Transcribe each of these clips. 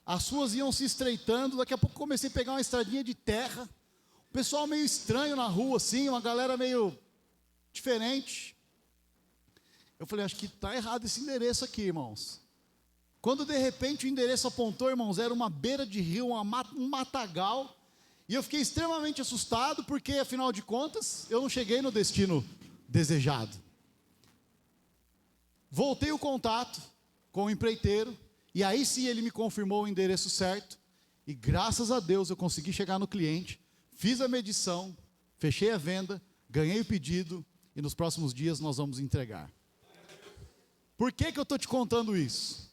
as ruas iam se estreitando, daqui a pouco comecei a pegar uma estradinha de terra, o pessoal meio estranho na rua, assim, uma galera meio diferente. Eu falei, acho que está errado esse endereço aqui, irmãos. Quando de repente o endereço apontou, irmãos, era uma beira de rio, um matagal, e eu fiquei extremamente assustado, porque afinal de contas, eu não cheguei no destino desejado. Voltei o contato com o empreiteiro, e aí sim ele me confirmou o endereço certo, e graças a Deus eu consegui chegar no cliente, fiz a medição, fechei a venda, ganhei o pedido, e nos próximos dias nós vamos entregar. Por que eu estou te contando isso?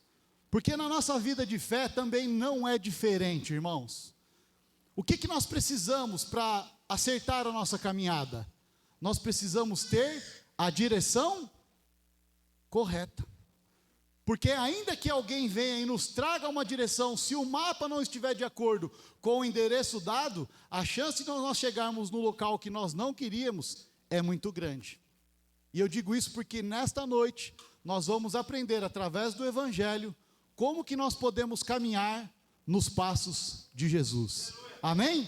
Porque na nossa vida de fé também não é diferente, irmãos. O que nós precisamos para acertar a nossa caminhada? Nós precisamos ter a direção correta. Porque ainda que alguém venha e nos traga uma direção, se o mapa não estiver de acordo com o endereço dado, a chance de nós chegarmos no local que nós não queríamos é muito grande. E eu digo isso porque nesta noite nós vamos aprender através do Evangelho como que nós podemos caminhar nos passos de Jesus. Amém?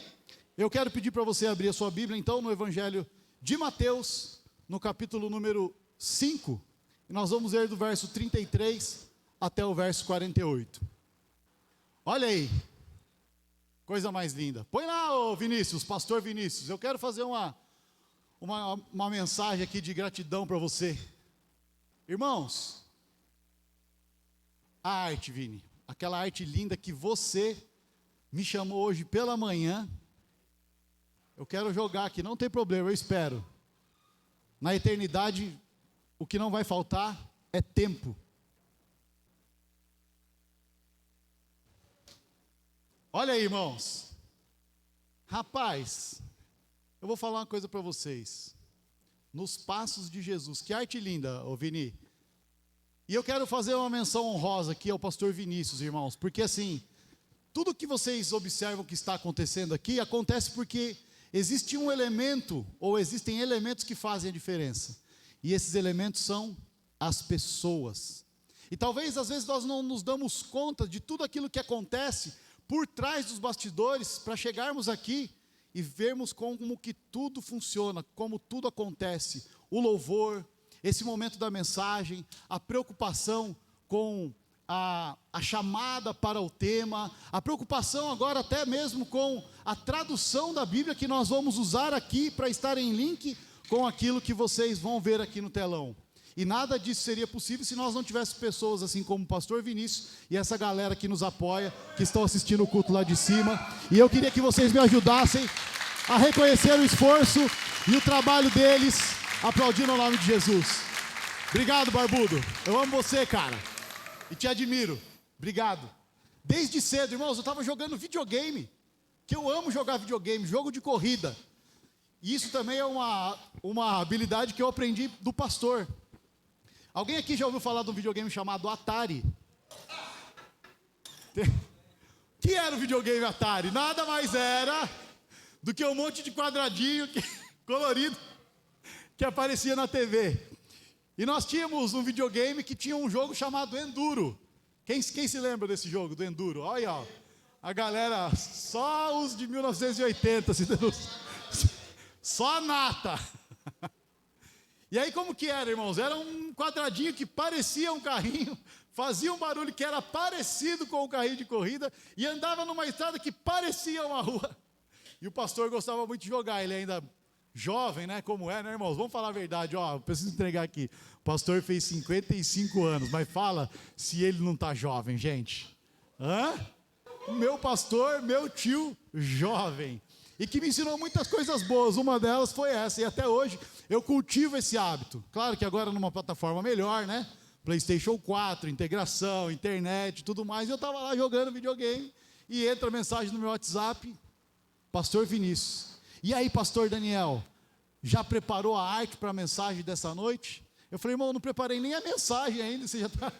Eu quero pedir para você abrir a sua Bíblia então no Evangelho de Mateus, no capítulo número 5, e nós vamos ler do verso 33 até o verso 48. Olha aí, coisa mais linda. Põe lá, ô Vinícius, pastor Vinícius, eu quero fazer uma mensagem aqui de gratidão para você. Irmãos, a arte, Vini, aquela arte linda que você me chamou hoje pela manhã, eu quero jogar aqui, não tem problema, eu espero. Na eternidade, o que não vai faltar é tempo. Olha aí, irmãos. Rapaz, eu vou falar uma coisa para vocês. Nos passos de Jesus, que arte linda, ô Vini. E eu quero fazer uma menção honrosa aqui ao pastor Vinícius, irmãos, porque assim, tudo que vocês observam que está acontecendo aqui, acontece porque existe um elemento, ou existem elementos que fazem a diferença. E esses elementos são as pessoas. E talvez, às vezes, nós não nos damos conta de tudo aquilo que acontece por trás dos bastidores, para chegarmos aqui e vermos como que tudo funciona, como tudo acontece. O louvor, esse momento da mensagem, a preocupação com a chamada para o tema, a preocupação agora até mesmo com a tradução da Bíblia que nós vamos usar aqui para estar em link com aquilo que vocês vão ver aqui no telão. E nada disso seria possível se nós não tivéssemos pessoas assim como o pastor Vinícius e essa galera que nos apoia, que estão assistindo o culto lá de cima. E eu queria que vocês me ajudassem a reconhecer o esforço e o trabalho deles, aplaudindo o nome de Jesus. Obrigado, Barbudo. Eu amo você, cara. E te admiro. Obrigado. Desde cedo, irmãos, eu estava jogando videogame. Que eu amo jogar videogame, jogo de corrida. E isso também é uma habilidade que eu aprendi do pastor. Alguém aqui já ouviu falar de um videogame chamado Atari? Que era o videogame Atari? Nada mais era do que um monte de quadradinho colorido que aparecia na TV. E nós tínhamos um videogame que tinha um jogo chamado Enduro. Quem se lembra desse jogo, do Enduro? Olha, ó, a galera, só os de 1980, só a nata. E aí como que era, irmãos? Era um quadradinho que parecia um carrinho, fazia um barulho que era parecido com o carrinho de corrida e andava numa estrada que parecia uma rua. E o pastor gostava muito de jogar, ele ainda jovem, né, como é, né, irmãos? Vamos falar a verdade, ó, preciso entregar aqui. O pastor fez 55 anos, mas fala se ele não está jovem, gente. Hã? Meu pastor, meu tio, jovem. E que me ensinou muitas coisas boas, uma delas foi essa, e até hoje eu cultivo esse hábito. Claro que agora numa plataforma melhor, né? PlayStation 4, integração, internet, tudo mais, e eu estava lá jogando videogame, e entra a mensagem no meu WhatsApp, pastor Vinícius. E aí, pastor Daniel, já preparou a arte para a mensagem dessa noite? Eu falei, irmão, eu não preparei nem a mensagem ainda, você já está...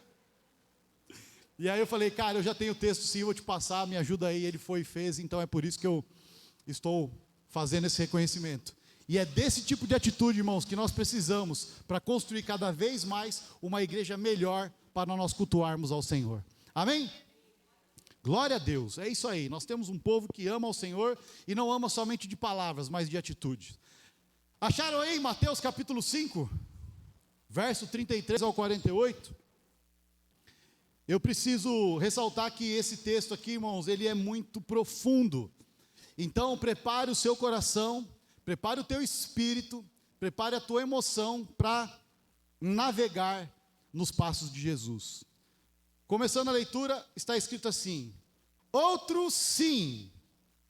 E aí eu falei, cara, eu já tenho o texto sim, vou te passar, me ajuda aí. Ele foi e fez, então é por isso que eu estou fazendo esse reconhecimento. E é desse tipo de atitude, irmãos, que nós precisamos para construir cada vez mais uma igreja melhor para nós cultuarmos ao Senhor. Amém? Glória a Deus, é isso aí. Nós temos um povo que ama ao Senhor e não ama somente de palavras, mas de atitudes. Acharam aí Mateus capítulo 5, verso 33 ao 48? Eu preciso ressaltar que esse texto aqui, irmãos, ele é muito profundo. Então, prepare o seu coração, prepare o teu espírito, prepare a tua emoção para navegar nos passos de Jesus. Começando a leitura, está escrito assim: outro sim,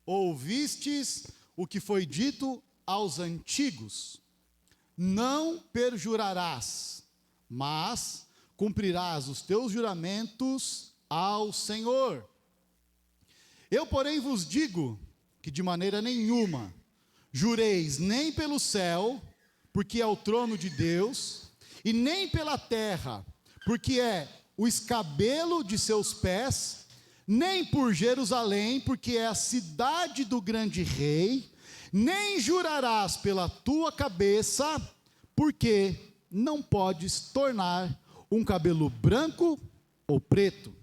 ouvistes o que foi dito aos antigos: não perjurarás, mas cumprirás os teus juramentos ao Senhor. Eu, porém, vos digo que de maneira nenhuma jureis nem pelo céu, porque é o trono de Deus, e nem pela terra, porque é o escabelo de seus pés, nem por Jerusalém, porque é a cidade do grande rei, nem jurarás pela tua cabeça, porque não podes tornar um cabelo branco ou preto.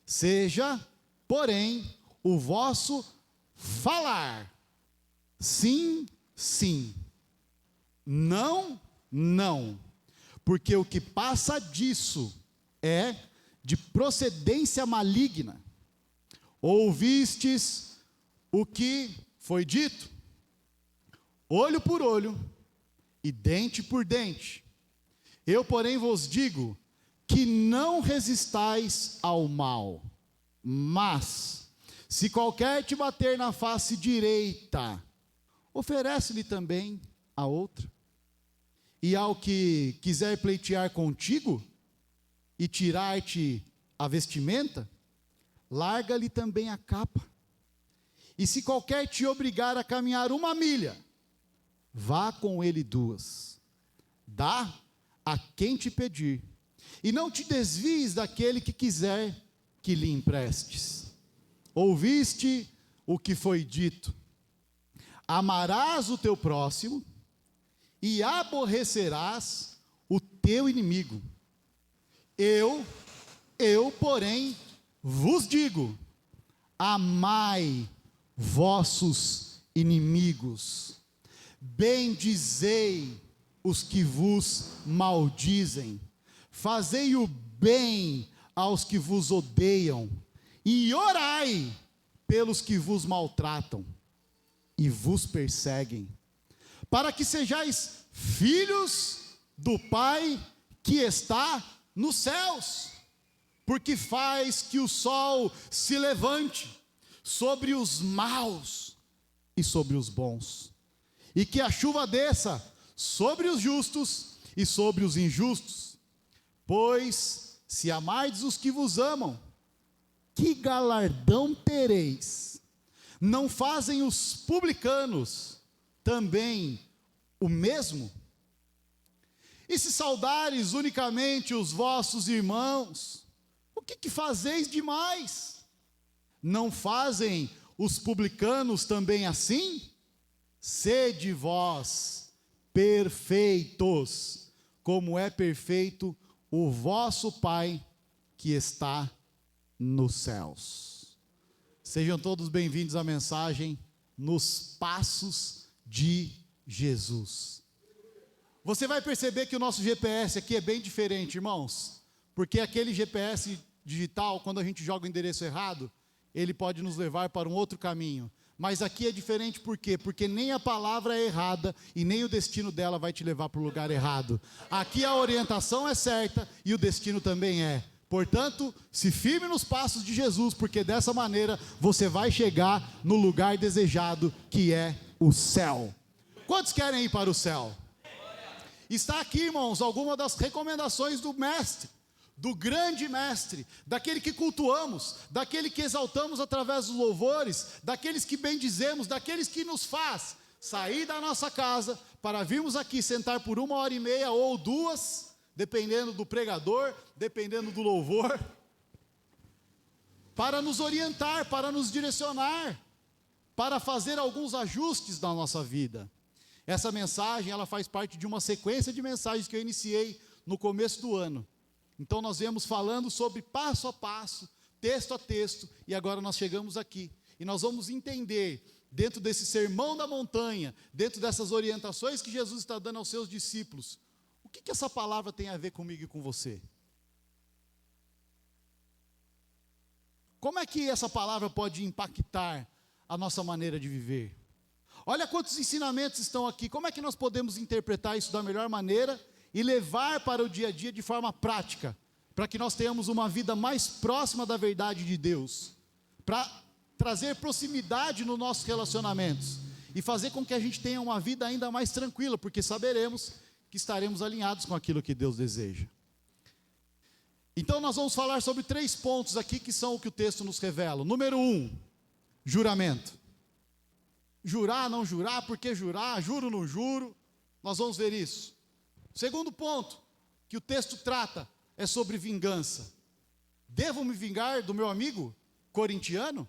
Seja, porém, o vosso falar sim, sim, não, não, porque o que passa disso é de procedência maligna. Ouvistes o que foi dito? Olho por olho e dente por dente. Eu, porém, vos digo que não resistais ao mal, mas, se qualquer te bater na face direita, oferece-lhe também a outra. E ao que quiser pleitear contigo e tirar-te a vestimenta, larga-lhe também a capa. E se qualquer te obrigar a caminhar 1 milha, vá com ele 2. Dá a quem te pedir, e não te desvies daquele que quiser que lhe emprestes. Ouviste o que foi dito: amarás o teu próximo e aborrecerás o teu inimigo. Eu, porém, vos digo: amai vossos inimigos, bendizei os que vos maldizem, fazei o bem aos que vos odeiam, e orai pelos que vos maltratam e vos perseguem, para que sejais filhos do Pai que está nos céus, porque faz que o sol se levante sobre os maus e sobre os bons, e que a chuva desça sobre os justos e sobre os injustos. Pois, se amardes os que vos amam, que galardão tereis? Não fazem os publicanos também o mesmo? E se saudares unicamente os vossos irmãos, o que fazeis demais? Não fazem os publicanos também assim? Sede vós perfeitos, como é perfeito o vosso Pai que está nos céus. Sejam todos bem-vindos à mensagem Nos Passos de Jesus. Você vai perceber que o nosso GPS aqui é bem diferente, irmãos, porque aquele GPS digital, quando a gente joga o endereço errado, ele pode nos levar para um outro caminho. Mas aqui é diferente por quê? Porque nem a palavra é errada e nem o destino dela vai te levar para o lugar errado. Aqui a orientação é certa e o destino também é. Portanto, se firme nos passos de Jesus, porque dessa maneira você vai chegar no lugar desejado, que é o céu. Quantos querem ir para o céu? Está aqui, irmãos, algumas das recomendações do mestre, do grande mestre, daquele que cultuamos, daquele que exaltamos através dos louvores, daqueles que bendizemos, daqueles que nos faz sair da nossa casa para virmos aqui sentar por 1h30 ou 2, dependendo do pregador, dependendo do louvor, para nos orientar, para nos direcionar, para fazer alguns ajustes na nossa vida. Essa mensagem, ela faz parte de uma sequência de mensagens que eu iniciei no começo do ano. Então nós viemos falando sobre passo a passo, texto a texto, e agora nós chegamos aqui. E nós vamos entender, dentro desse sermão da montanha, dentro dessas orientações que Jesus está dando aos seus discípulos, o que essa palavra tem a ver comigo e com você? Como é que essa palavra pode impactar a nossa maneira de viver? Olha quantos ensinamentos estão aqui. Como é que nós podemos interpretar isso da melhor maneira e levar para o dia a dia de forma prática, para que nós tenhamos uma vida mais próxima da verdade de Deus, para trazer proximidade nos nossos relacionamentos e fazer com que a gente tenha uma vida ainda mais tranquila, porque saberemos que estaremos alinhados com aquilo que Deus deseja. Então nós vamos falar sobre 3 pontos aqui que são o que o texto nos revela. Número 1, juramento. Jurar, não jurar, por que jurar, juro, não juro, nós vamos ver isso. Segundo ponto que o texto trata é sobre vingança. Devo me vingar do meu amigo corintiano?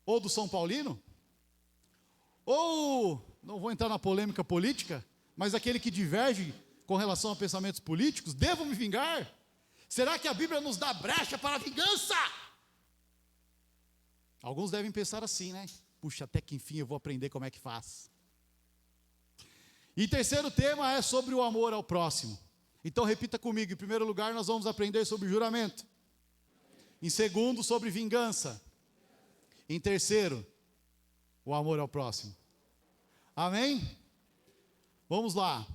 Ou do São Paulino? Ou, não vou entrar na polêmica política, mas aquele que diverge com relação a pensamentos políticos, devo me vingar? Será que a Bíblia nos dá brecha para a vingança? Alguns devem pensar assim, né? Puxa, até que enfim eu vou aprender como é que faz. E terceiro tema é sobre o amor ao próximo. Então repita comigo, em primeiro lugar nós vamos aprender sobre juramento. Em segundo, sobre vingança. Em terceiro, o amor ao próximo. Amém? Vamos lá.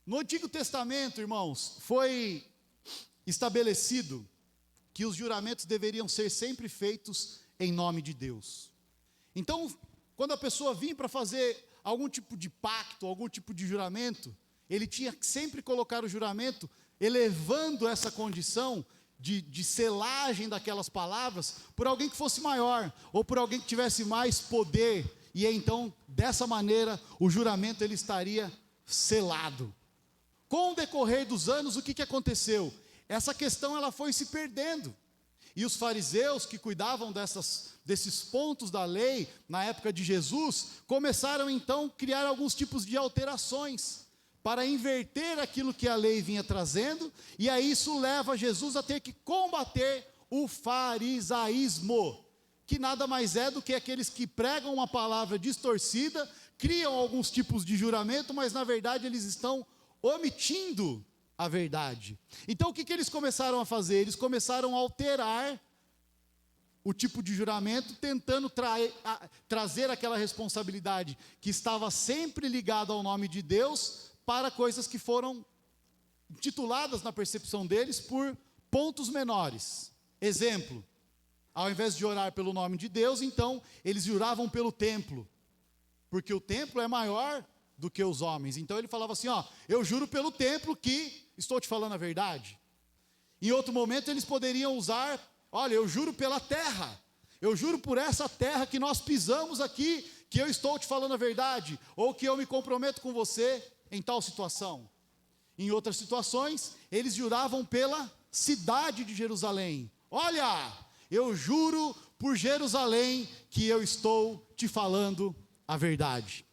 No Antigo Testamento, irmãos, foi estabelecido que os juramentos deveriam ser sempre feitos em nome de Deus. Então, quando a pessoa vinha para fazer algum tipo de pacto, algum tipo de juramento, ele tinha que sempre colocar o juramento, elevando essa condição de selagem daquelas palavras, por alguém que fosse maior, ou por alguém que tivesse mais poder, e então, dessa maneira, o juramento ele estaria selado. Com o decorrer dos anos, o que aconteceu? Essa questão ela foi se perdendo. E os fariseus que cuidavam desses pontos da lei, na época de Jesus, começaram então a criar alguns tipos de alterações, para inverter aquilo que a lei vinha trazendo, e aí isso leva Jesus a ter que combater o farisaísmo, que nada mais é do que aqueles que pregam uma palavra distorcida, criam alguns tipos de juramento, mas na verdade eles estão omitindo a verdade. Então o que eles começaram a fazer? Eles começaram a alterar o tipo de juramento, tentando trazer aquela responsabilidade que estava sempre ligada ao nome de Deus, para coisas que foram tituladas na percepção deles por pontos menores. Exemplo, ao invés de orar pelo nome de Deus, então eles juravam pelo templo, porque o templo é maior do que os homens. Então ele falava assim, eu juro pelo templo que estou te falando a verdade. Em outro momento eles poderiam usar, olha, eu juro pela terra, eu juro por essa terra que nós pisamos aqui, que eu estou te falando a verdade, ou que eu me comprometo com você em tal situação. Em outras situações, eles juravam pela cidade de Jerusalém. Olha, eu juro por Jerusalém que eu estou te falando a verdade.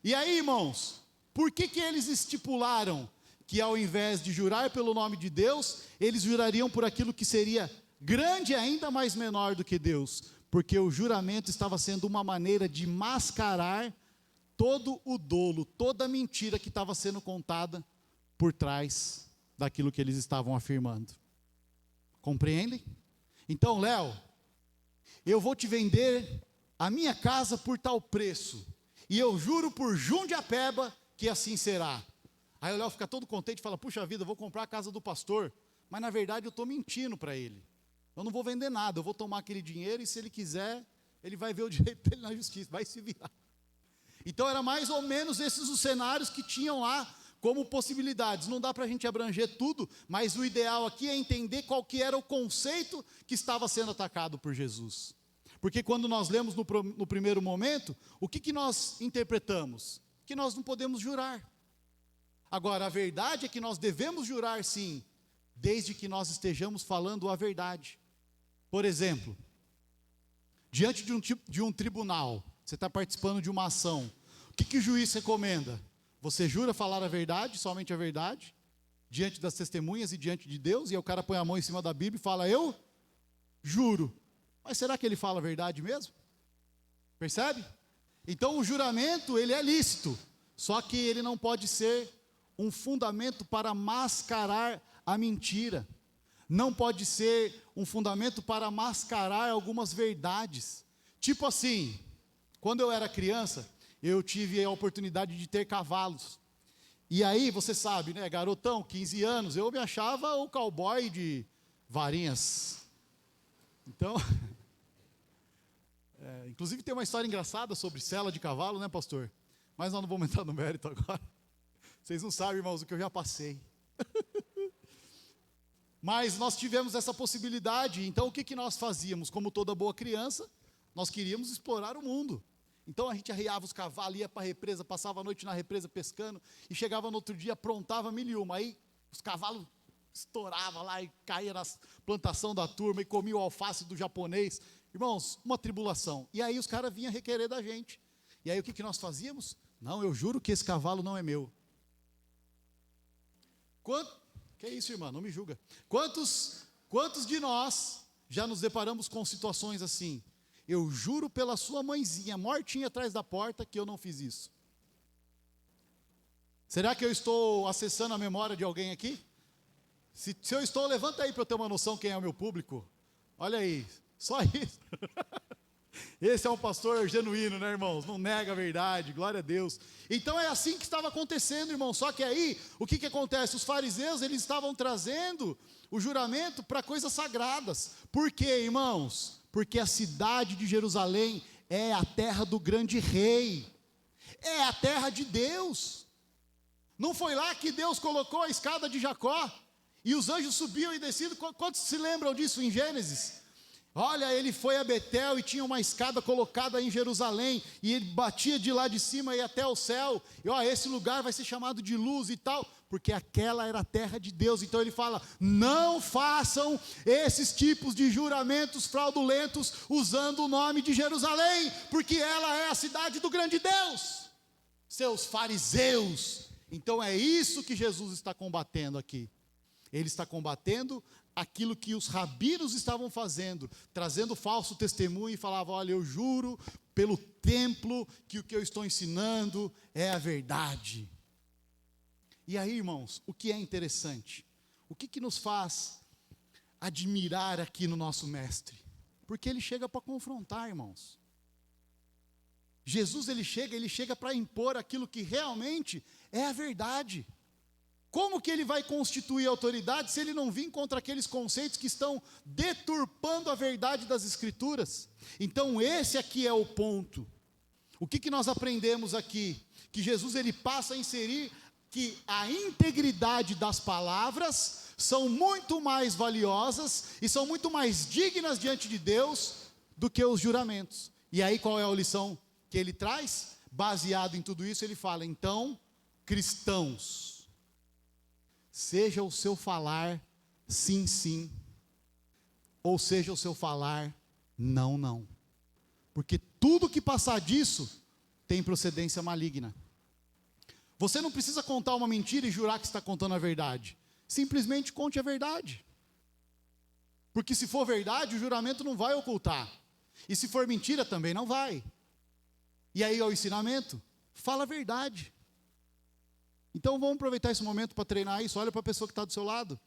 E aí, irmãos, por que eles estipularam que ao invés de jurar pelo nome de Deus, eles jurariam por aquilo que seria grande e ainda mais menor do que Deus? Porque o juramento estava sendo uma maneira de mascarar todo o dolo, toda a mentira que estava sendo contada por trás daquilo que eles estavam afirmando. Compreendem? Então, Léo, eu vou te vender a minha casa por tal preço, e eu juro por Jundiapeba que assim será. Aí o Léo fica todo contente e fala, puxa vida, eu vou comprar a casa do pastor, mas na verdade eu estou mentindo para ele. Eu não vou vender nada, eu vou tomar aquele dinheiro e se ele quiser, ele vai ver o direito dele na justiça, vai se virar. Então era mais ou menos esses os cenários que tinham lá como possibilidades. Não dá para a gente abranger tudo, mas o ideal aqui é entender qual que era o conceito que estava sendo atacado por Jesus. Porque quando nós lemos no primeiro momento, o que nós interpretamos? Que nós não podemos jurar. Agora, a verdade é que nós devemos jurar sim, desde que nós estejamos falando a verdade. Por exemplo, diante de um tribunal, você está participando de uma ação, o que o juiz recomenda? Você jura falar a verdade, somente a verdade? diante das testemunhas e diante de Deus, e aí o cara põe a mão em cima da Bíblia e fala, eu juro. Mas será que ele fala a verdade mesmo? Percebe? Então o juramento, ele é lícito, só que ele não pode ser um fundamento para mascarar a mentira. Não pode ser um fundamento para mascarar algumas verdades. Tipo assim, quando eu era criança, eu tive a oportunidade de ter cavalos. E aí, você sabe, né, garotão, 15 anos, eu me achava o cowboy de varinhas. Então, inclusive tem uma história engraçada sobre sela de cavalo, né, pastor? Mas nós não vamos entrar no mérito agora. Vocês não sabem, irmãos, o que eu já passei. Mas nós tivemos essa possibilidade, então o que nós fazíamos? Como toda boa criança, nós queríamos explorar o mundo. Então a gente arriava os cavalos, ia para a represa, passava a noite na represa pescando, e chegava no outro dia, aprontava 1001. Aí os cavalos estouravam lá e caíam na plantação da turma, e comiam o alface do japonês. Irmãos, uma tribulação. E aí os caras vinham requerer da gente. E aí o que nós fazíamos? Não, eu juro que esse cavalo não é meu. Que isso, irmã? Não me julga. Quantos de nós já nos deparamos com situações assim? Eu juro pela sua mãezinha, mortinha atrás da porta, que eu não fiz isso. Será que eu estou acessando a memória de alguém aqui? Se eu estou, levanta aí para eu ter uma noção quem é o meu público. Olha aí, só isso. Esse é um pastor genuíno, né, irmãos? Não nega a verdade, glória a Deus. Então é assim que estava acontecendo, irmão. Só que aí, o que acontece? Os fariseus, eles estavam trazendo o juramento para coisas sagradas. Por quê, irmãos? Porque a cidade de Jerusalém é a terra do grande rei. É a terra de Deus. Não foi lá que Deus colocou a escada de Jacó? E os anjos subiam e desciam? Quantos se lembram disso em Gênesis? Olha, ele foi a Betel e tinha uma escada colocada em Jerusalém, e ele batia de lá de cima e até o céu, e ó, esse lugar vai ser chamado de luz e tal, porque aquela era a terra de Deus. Então ele fala, não façam esses tipos de juramentos fraudulentos, usando o nome de Jerusalém, porque ela é a cidade do grande Deus, seus fariseus. Então é isso que Jesus está combatendo aqui. Ele está combatendo aquilo que os rabinos estavam fazendo, trazendo falso testemunho, e falavam, olha, eu juro pelo templo que o que eu estou ensinando é a verdade. E aí, irmãos, o que é interessante? O que nos faz admirar aqui no nosso mestre? Porque ele chega para confrontar, irmãos. Jesus, ele chega para impor aquilo que realmente é a verdade. Como que ele vai constituir autoridade se ele não vir contra aqueles conceitos que estão deturpando a verdade das Escrituras? Então esse aqui é o ponto. O que nós aprendemos aqui? Que Jesus, ele passa a inserir que a integridade das palavras são muito mais valiosas e são muito mais dignas diante de Deus do que os juramentos. E aí qual é a lição que ele traz? Baseado em tudo isso, ele fala, então, cristãos, seja o seu falar sim, sim, ou seja o seu falar não, não. Porque tudo que passar disso tem procedência maligna. Você não precisa contar uma mentira e jurar que está contando a verdade. Simplesmente conte a verdade. Porque se for verdade, o juramento não vai ocultar. E se for mentira, também não vai. E aí é o ensinamento, fala a verdade. Então vamos aproveitar esse momento para treinar isso. Olha para a pessoa que está do seu lado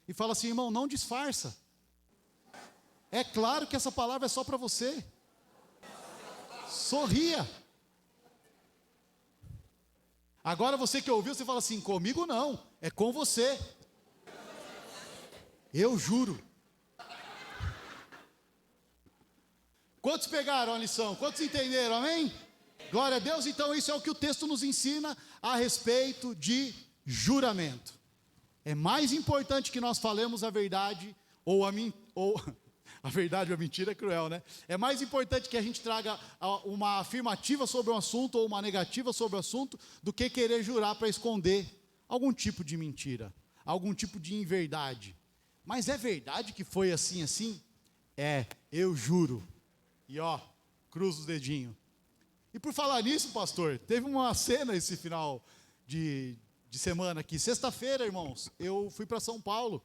e fala assim, irmão, não disfarça. É claro que essa palavra é só para você. Sorria. Agora você que ouviu, você fala assim, comigo não, é com você. Eu juro. Quantos pegaram a lição? Quantos entenderam, amém? Glória a Deus. Então isso é o que o texto nos ensina a respeito de juramento. É mais importante que nós falemos a verdade, ou a verdade ou a mentira é cruel, né? É mais importante que a gente traga uma afirmativa sobre o assunto ou uma negativa sobre o assunto, do que querer jurar para esconder algum tipo de mentira, algum tipo de inverdade. Mas é verdade que foi assim, assim? É, eu juro. E ó, cruza os dedinhos. E por falar nisso, pastor, teve uma cena esse final de de semana aqui. Sexta-feira, irmãos, eu fui para São Paulo,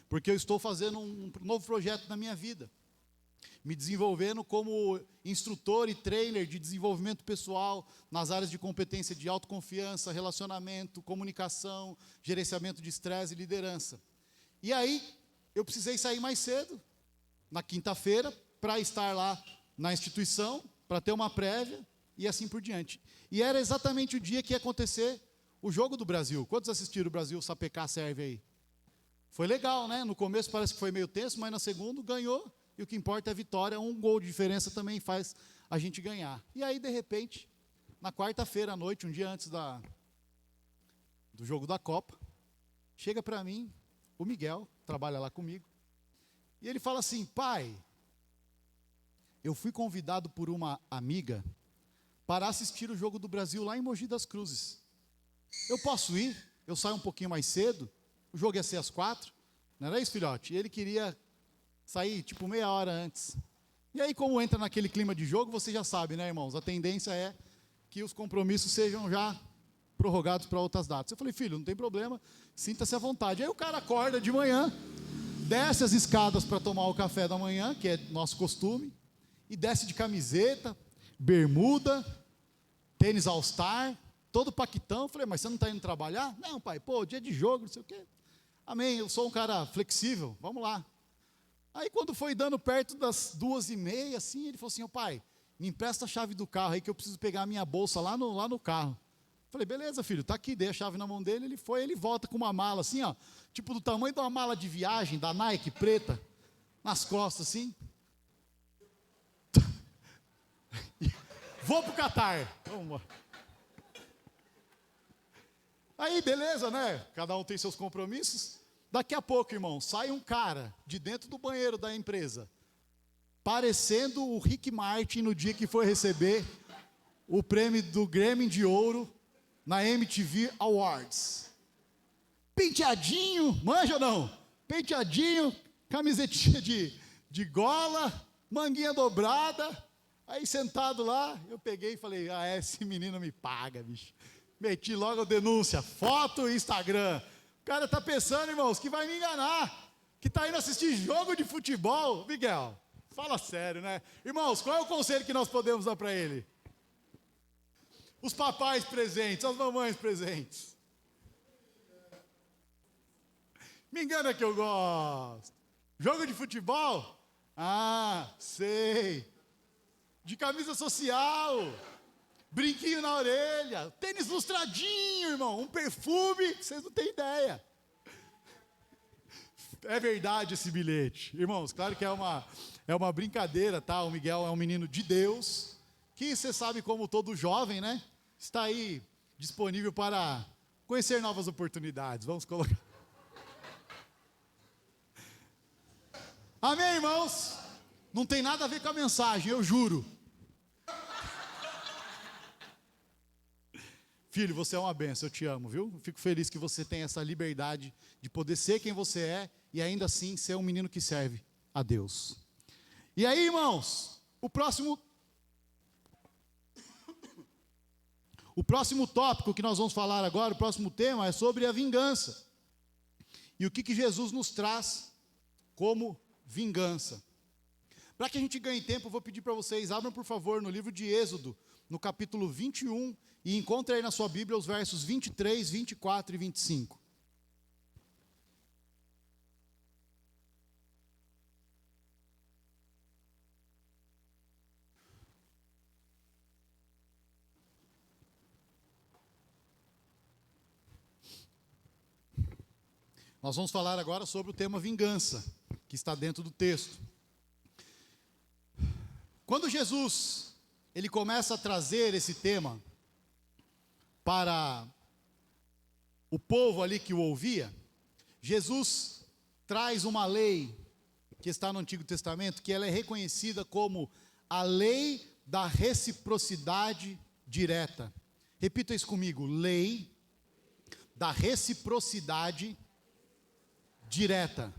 porque eu estou fazendo um novo projeto na minha vida, me desenvolvendo como instrutor e trainer de desenvolvimento pessoal nas áreas de competência de autoconfiança, relacionamento, comunicação, gerenciamento de estresse e liderança. E aí, eu precisei sair mais cedo, na quinta-feira, para estar lá na instituição, para ter uma prévia e assim por diante. E era exatamente o dia que ia acontecer o jogo do Brasil. Quantos assistiram o Brasil Sapecá Serve aí? Foi legal, né? No começo parece que foi meio tenso, mas na segunda ganhou. E o que importa é a vitória. Um gol de diferença também faz a gente ganhar. E aí, de repente, na quarta-feira à noite, um dia antes do jogo da Copa, chega para mim o Miguel, trabalha lá comigo, e ele fala assim: pai, eu fui convidado por uma amiga para assistir o jogo do Brasil lá em Mogi das Cruzes. Eu posso ir? Eu saio um pouquinho mais cedo, o jogo ia ser às 4, não era isso, filhote? E ele queria sair tipo meia hora antes. E aí, como entra naquele clima de jogo, você já sabe, né, irmãos? A tendência é que os compromissos sejam já prorrogados para outras datas. Eu falei: filho, não tem problema, sinta-se à vontade. Aí o cara acorda de manhã, desce as escadas para tomar o café da manhã, que é nosso costume, e desce de camiseta, bermuda, tênis All-Star, todo paquitão. Eu falei: mas você não está indo trabalhar? Não, pai, pô, dia de jogo, não sei o quê. Amém, eu sou um cara flexível, vamos lá. Aí quando foi dando perto das 2h30, assim, ele falou assim: ô pai, me empresta a chave do carro aí que eu preciso pegar a minha bolsa lá no carro. Falei: beleza, filho, tá aqui. Dei a chave na mão dele, ele volta com uma mala assim, ó, tipo do tamanho de uma mala de viagem, da Nike, preta, nas costas assim. Vou pro Catar. Vamos. Aí, beleza, né? Cada um tem seus compromissos. Daqui a pouco, irmão, sai um cara de dentro do banheiro da empresa, parecendo o Rick Martin no dia que foi receber o prêmio do Grammy de Ouro na MTV Awards. Penteadinho, manja ou não? Penteadinho, camisetinha de gola, manguinha dobrada. Aí sentado lá, eu peguei e falei: ah, esse menino me paga, bicho. Meti logo a denúncia, foto e Instagram. O cara está pensando, irmãos, que vai me enganar, que está indo assistir jogo de futebol. Miguel, fala sério, né? Irmãos, qual é o conselho que nós podemos dar para ele? Os papais presentes, as mamães presentes. Me engana que eu gosto. Jogo de futebol? Ah, sei. De camisa social, brinquinho na orelha, tênis lustradinho, irmão, um perfume, vocês não têm ideia. É verdade esse bilhete. Irmãos, claro que é uma brincadeira, tá? O Miguel é um menino de Deus, que você sabe, como todo jovem, né? Está aí disponível para conhecer novas oportunidades. Vamos colocar. Amém, irmãos? Não tem nada a ver com a mensagem, eu juro. Filho, você é uma benção, eu te amo, viu? Fico feliz que você tem essa liberdade de poder ser quem você é e ainda assim ser um menino que serve a Deus. E aí, irmãos, o próximo tópico que nós vamos falar agora, o próximo tema é sobre a vingança. E o que Jesus nos traz como vingança. Para que a gente ganhe tempo, eu vou pedir para vocês, abram por favor no livro de Êxodo, no capítulo 21, e encontre aí na sua Bíblia os versos 23, 24 e 25. Nós vamos falar agora sobre o tema vingança, que está dentro do texto. Quando Jesus, ele começa a trazer esse tema para o povo ali que o ouvia, Jesus traz uma lei que está no Antigo Testamento, que ela é reconhecida como a lei da reciprocidade direta. Repita isso comigo: lei da reciprocidade direta.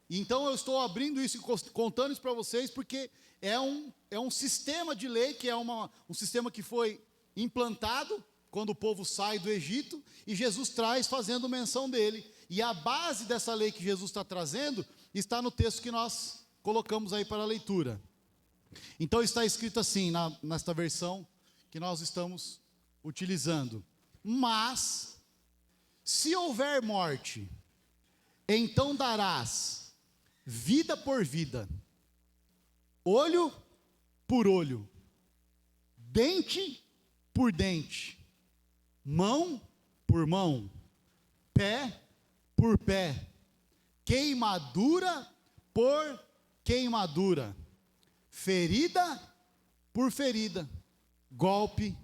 Então eu estou abrindo isso e contando isso para vocês, porque é um sistema de lei, que é um sistema que foi implantado quando o povo sai do Egito, e Jesus traz fazendo menção dele. E a base dessa lei que Jesus está trazendo está no texto que nós colocamos aí para a leitura. Então está escrito assim, nesta versão que nós estamos utilizando: mas, se houver morte, então darás vida por vida, olho por olho, dente por dente, mão por mão, pé por pé, queimadura por queimadura, ferida por ferida, golpe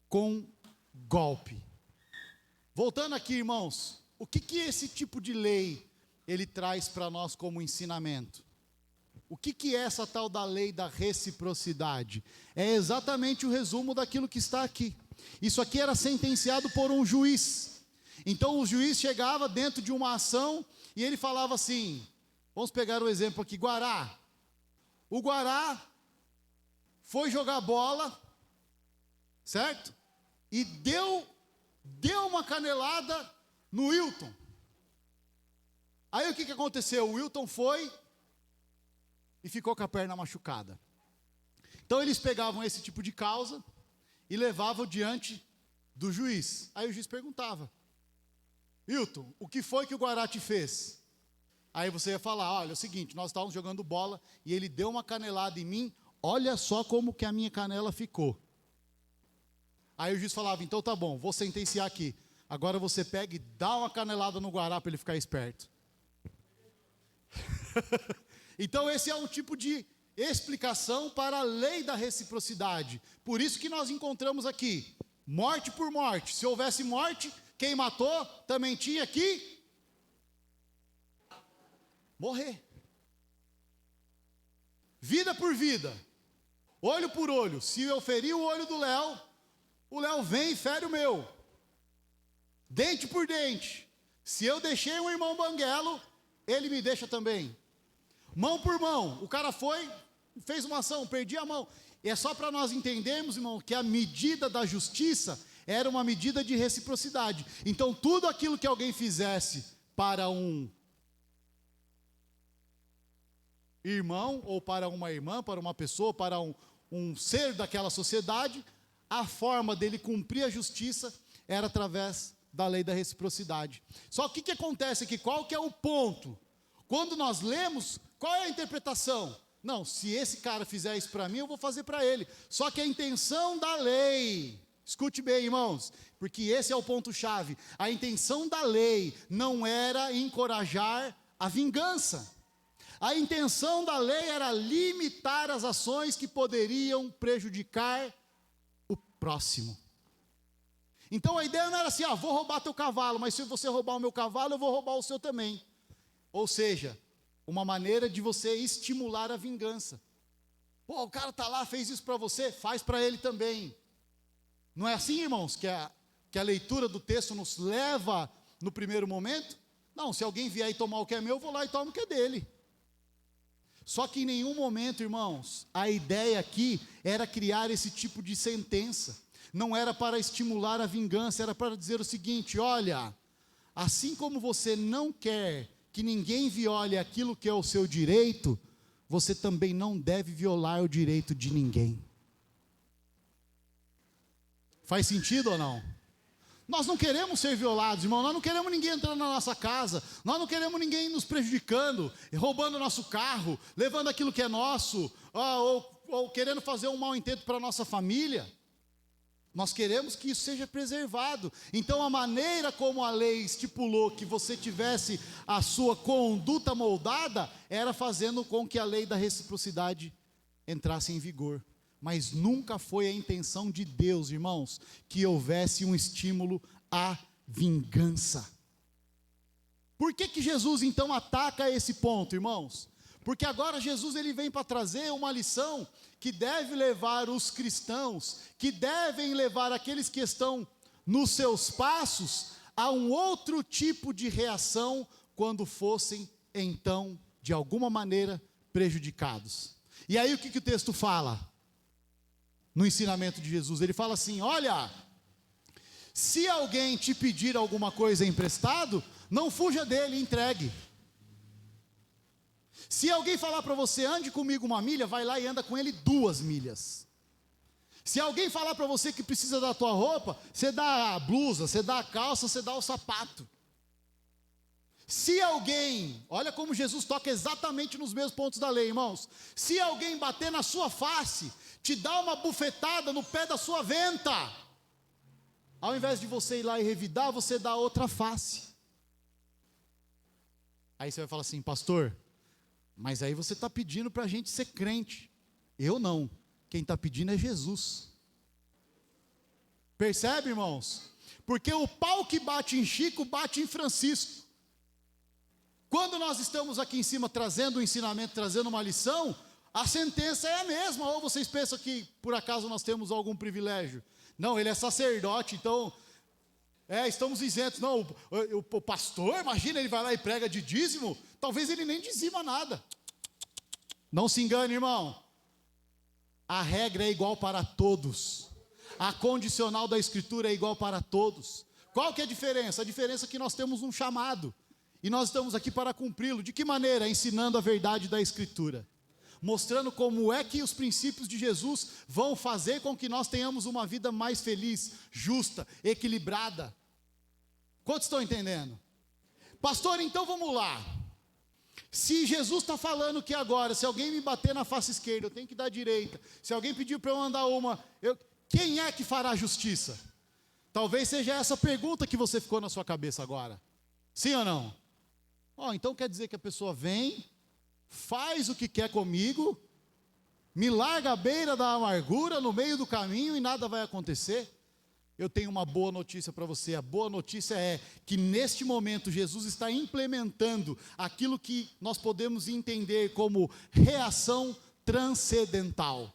com golpe. Voltando aqui, irmãos, o que esse tipo de lei ele traz para nós como ensinamento? O que é essa tal da lei da reciprocidade? É exatamente o resumo daquilo que está aqui. Isso aqui era sentenciado por um juiz. Então o juiz chegava dentro de uma ação e ele falava assim, vamos pegar o exemplo aqui, Guará. O Guará foi jogar bola, certo? E deu uma canelada no Wilton. Aí o que aconteceu? O Wilton foi e ficou com a perna machucada. Então eles pegavam esse tipo de causa e levavam diante do juiz. Aí o juiz perguntava, Wilton, o que foi que o Guará te fez? Aí você ia falar, olha, é o seguinte, nós estávamos jogando bola e ele deu uma canelada em mim, olha só como que a minha canela ficou. Aí o juiz falava, então tá bom, vou sentenciar aqui. Agora você pega e dá uma canelada no Guará para ele ficar esperto. Então esse é um tipo de explicação para a lei da reciprocidade. Por isso que nós encontramos aqui, morte por morte. Se houvesse morte, quem matou também tinha que morrer. Vida por vida, olho por olho. Se eu ferir o olho do Léo, o Léo vem e fere o meu. Dente por dente. Se eu deixei um irmão banguelo, ele me deixa também. Mão por mão. O cara foi, fez uma ação, perdi a mão. E é só para nós entendermos, irmão, que a medida da justiça era uma medida de reciprocidade. Então tudo aquilo que alguém fizesse para um irmão, ou para uma irmã, para uma pessoa, para um ser daquela sociedade, a forma dele cumprir a justiça era através da lei da reciprocidade. Só que o que acontece aqui? Qual que é o ponto? Quando nós lemos, qual é a interpretação? Não, se esse cara fizer isso para mim, eu vou fazer para ele. Só que a intenção da lei, escute bem, irmãos, porque esse é o ponto-chave. A intenção da lei não era encorajar a vingança. A intenção da lei era limitar as ações que poderiam prejudicar o próximo. Então a ideia não era assim, vou roubar teu cavalo, mas se você roubar o meu cavalo, eu vou roubar o seu também. Ou seja, uma maneira de você estimular a vingança. Pô, o cara está lá, fez isso para você, faz para ele também. Não é assim, irmãos, que a leitura do texto nos leva no primeiro momento? Não, se alguém vier e tomar o que é meu, eu vou lá e tomo o que é dele. Só que em nenhum momento, irmãos, a ideia aqui era criar esse tipo de sentença. Não era para estimular a vingança, era para dizer o seguinte, olha, assim como você não quer que ninguém viole aquilo que é o seu direito, você também não deve violar o direito de ninguém. Faz sentido ou não? Nós não queremos ser violados, irmão, nós não queremos ninguém entrando na nossa casa, nós não queremos ninguém nos prejudicando, roubando o nosso carro, levando aquilo que é nosso, ou querendo fazer um mau intento para a nossa família. Nós queremos que isso seja preservado. Então a maneira como a lei estipulou que você tivesse a sua conduta moldada, era fazendo com que a lei da reciprocidade entrasse em vigor. Mas nunca foi a intenção de Deus, irmãos, que houvesse um estímulo à vingança. Por que Jesus então ataca esse ponto, irmãos? Porque agora Jesus ele vem para trazer uma lição que deve levar os cristãos, que devem levar aqueles que estão nos seus passos, a um outro tipo de reação quando fossem, então, de alguma maneira, prejudicados. E aí o que o texto fala? No ensinamento de Jesus, ele fala assim, olha, Se alguém te pedir alguma coisa emprestado, não fuja dele, entregue. Se alguém falar para você, ande comigo 1 milha, vai lá e anda com ele 2 milhas. Se alguém falar para você que precisa da tua roupa, você dá a blusa, você dá a calça, você dá o sapato. Se alguém, olha como Jesus toca exatamente nos mesmos pontos da lei, irmãos. Se alguém bater na sua face, te dá uma bufetada no pé da sua venta. Ao invés de você ir lá e revidar, você dá outra face. Aí você vai falar assim, pastor, mas aí você está pedindo para a gente ser crente. Eu não, quem está pedindo é Jesus. Percebe, irmãos? Porque o pau que bate em Chico, bate em Francisco. Quando nós estamos aqui em cima trazendo um ensinamento, trazendo uma lição, a sentença é a mesma. Ou vocês pensam que por acaso nós temos algum privilégio? Não, ele é sacerdote, então estamos isentos. Não, o pastor, imagina, ele vai lá e prega de dízimo, talvez ele nem dizima nada. Não se engane, irmão. A regra é igual para todos. A condicional da Escritura é igual para todos. Qual que é a diferença? A diferença é que nós temos um chamado. E nós estamos aqui para cumpri-lo. De que maneira? Ensinando a verdade da Escritura. Mostrando como é que os princípios de Jesus vão fazer com que nós tenhamos uma vida mais feliz, justa, equilibrada. Quantos estão entendendo? Pastor, então vamos lá. Se Jesus está falando que agora, se alguém me bater na face esquerda, eu tenho que dar a direita. Se alguém pedir para eu andar quem é que fará justiça? Talvez seja essa pergunta que você ficou na sua cabeça agora. Sim ou não? Então quer dizer que a pessoa vem, faz o que quer comigo, me larga à beira da amargura, no meio do caminho e nada vai acontecer? Eu tenho uma boa notícia para você. A boa notícia é que neste momento Jesus está implementando aquilo que nós podemos entender como reação transcendental.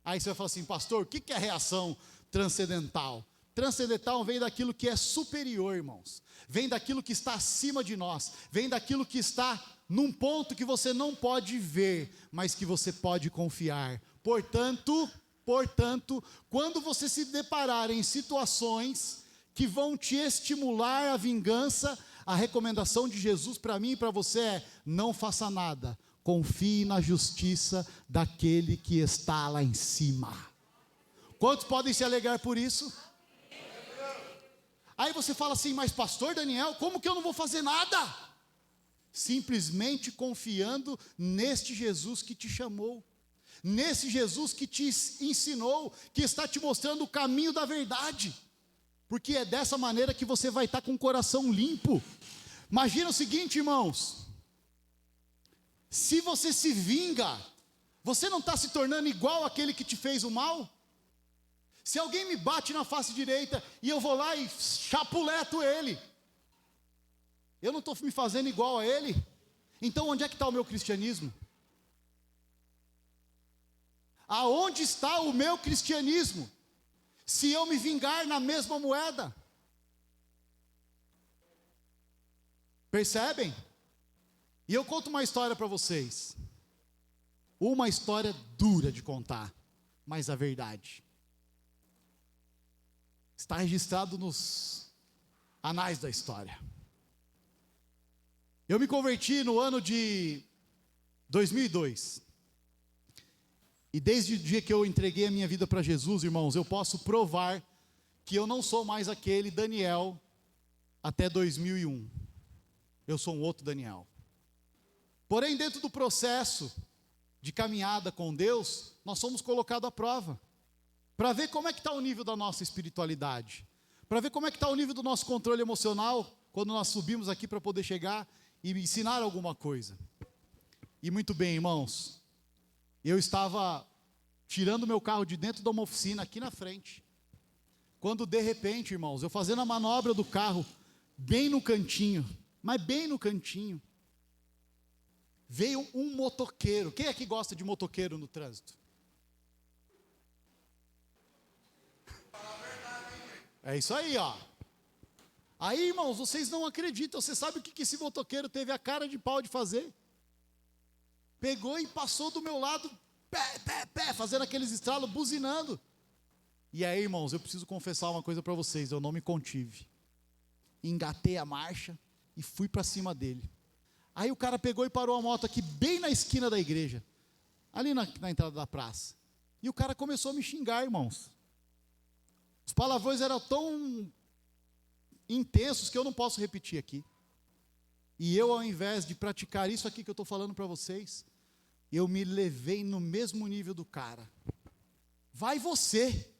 Aí você vai falar assim, pastor, o que é reação transcendental? Transcendental vem daquilo que é superior, irmãos. Vem daquilo que está acima de nós. Vem daquilo que está num ponto que você não pode ver, mas que você pode confiar. Portanto, quando você se deparar em situações que vão te estimular a vingança, a recomendação de Jesus para mim e para você é: não faça nada, confie na justiça daquele que está lá em cima. Quantos podem se alegrar por isso? Aí você fala assim, mas pastor Daniel, como que eu não vou fazer nada? Simplesmente confiando neste Jesus que te chamou, nesse Jesus que te ensinou, que está te mostrando o caminho da verdade, porque é dessa maneira que você vai estar com o coração limpo. Imagina o seguinte, irmãos, se você se vinga, você não está se tornando igual àquele que te fez o mal? Se alguém me bate na face direita e eu vou lá e chapuleto ele, eu não estou me fazendo igual a ele? Então onde é que está o meu cristianismo? Aonde está o meu cristianismo? Se eu me vingar na mesma moeda? Percebem? E eu conto uma história para vocês. Uma história dura de contar, mas a verdade. Está registrado nos anais da história. Eu me converti no ano de 2002. E desde o dia que eu entreguei a minha vida para Jesus, irmãos, eu posso provar que eu não sou mais aquele Daniel até 2001. Eu sou um outro Daniel. Porém, dentro do processo de caminhada com Deus, nós somos colocados à prova. Para ver como é que está o nível da nossa espiritualidade. Para ver como é que está o nível do nosso controle emocional, quando nós subimos aqui para poder chegar e me ensinar alguma coisa. E muito bem, irmãos, eu estava tirando meu carro de dentro de uma oficina aqui na frente, quando de repente, irmãos, eu fazendo a manobra do carro, bem no cantinho, mas bem no cantinho, veio um motoqueiro. Quem é que gosta de motoqueiro no trânsito? É isso aí, ó. Aí, irmãos, vocês não acreditam. Você sabe o que esse motoqueiro teve a cara de pau de fazer? Pegou e passou do meu lado, pé, fazendo aqueles estralos, buzinando. E aí, irmãos, eu preciso confessar uma coisa para vocês, eu não me contive. Engatei a marcha e fui para cima dele. Aí o cara pegou e parou a moto aqui bem na esquina da igreja, ali na entrada da praça. E o cara começou a me xingar, irmãos. Os palavrões eram tão intensos que eu não posso repetir aqui. E eu, ao invés de praticar isso aqui que eu estou falando para vocês, eu me levei no mesmo nível do cara. Vai você!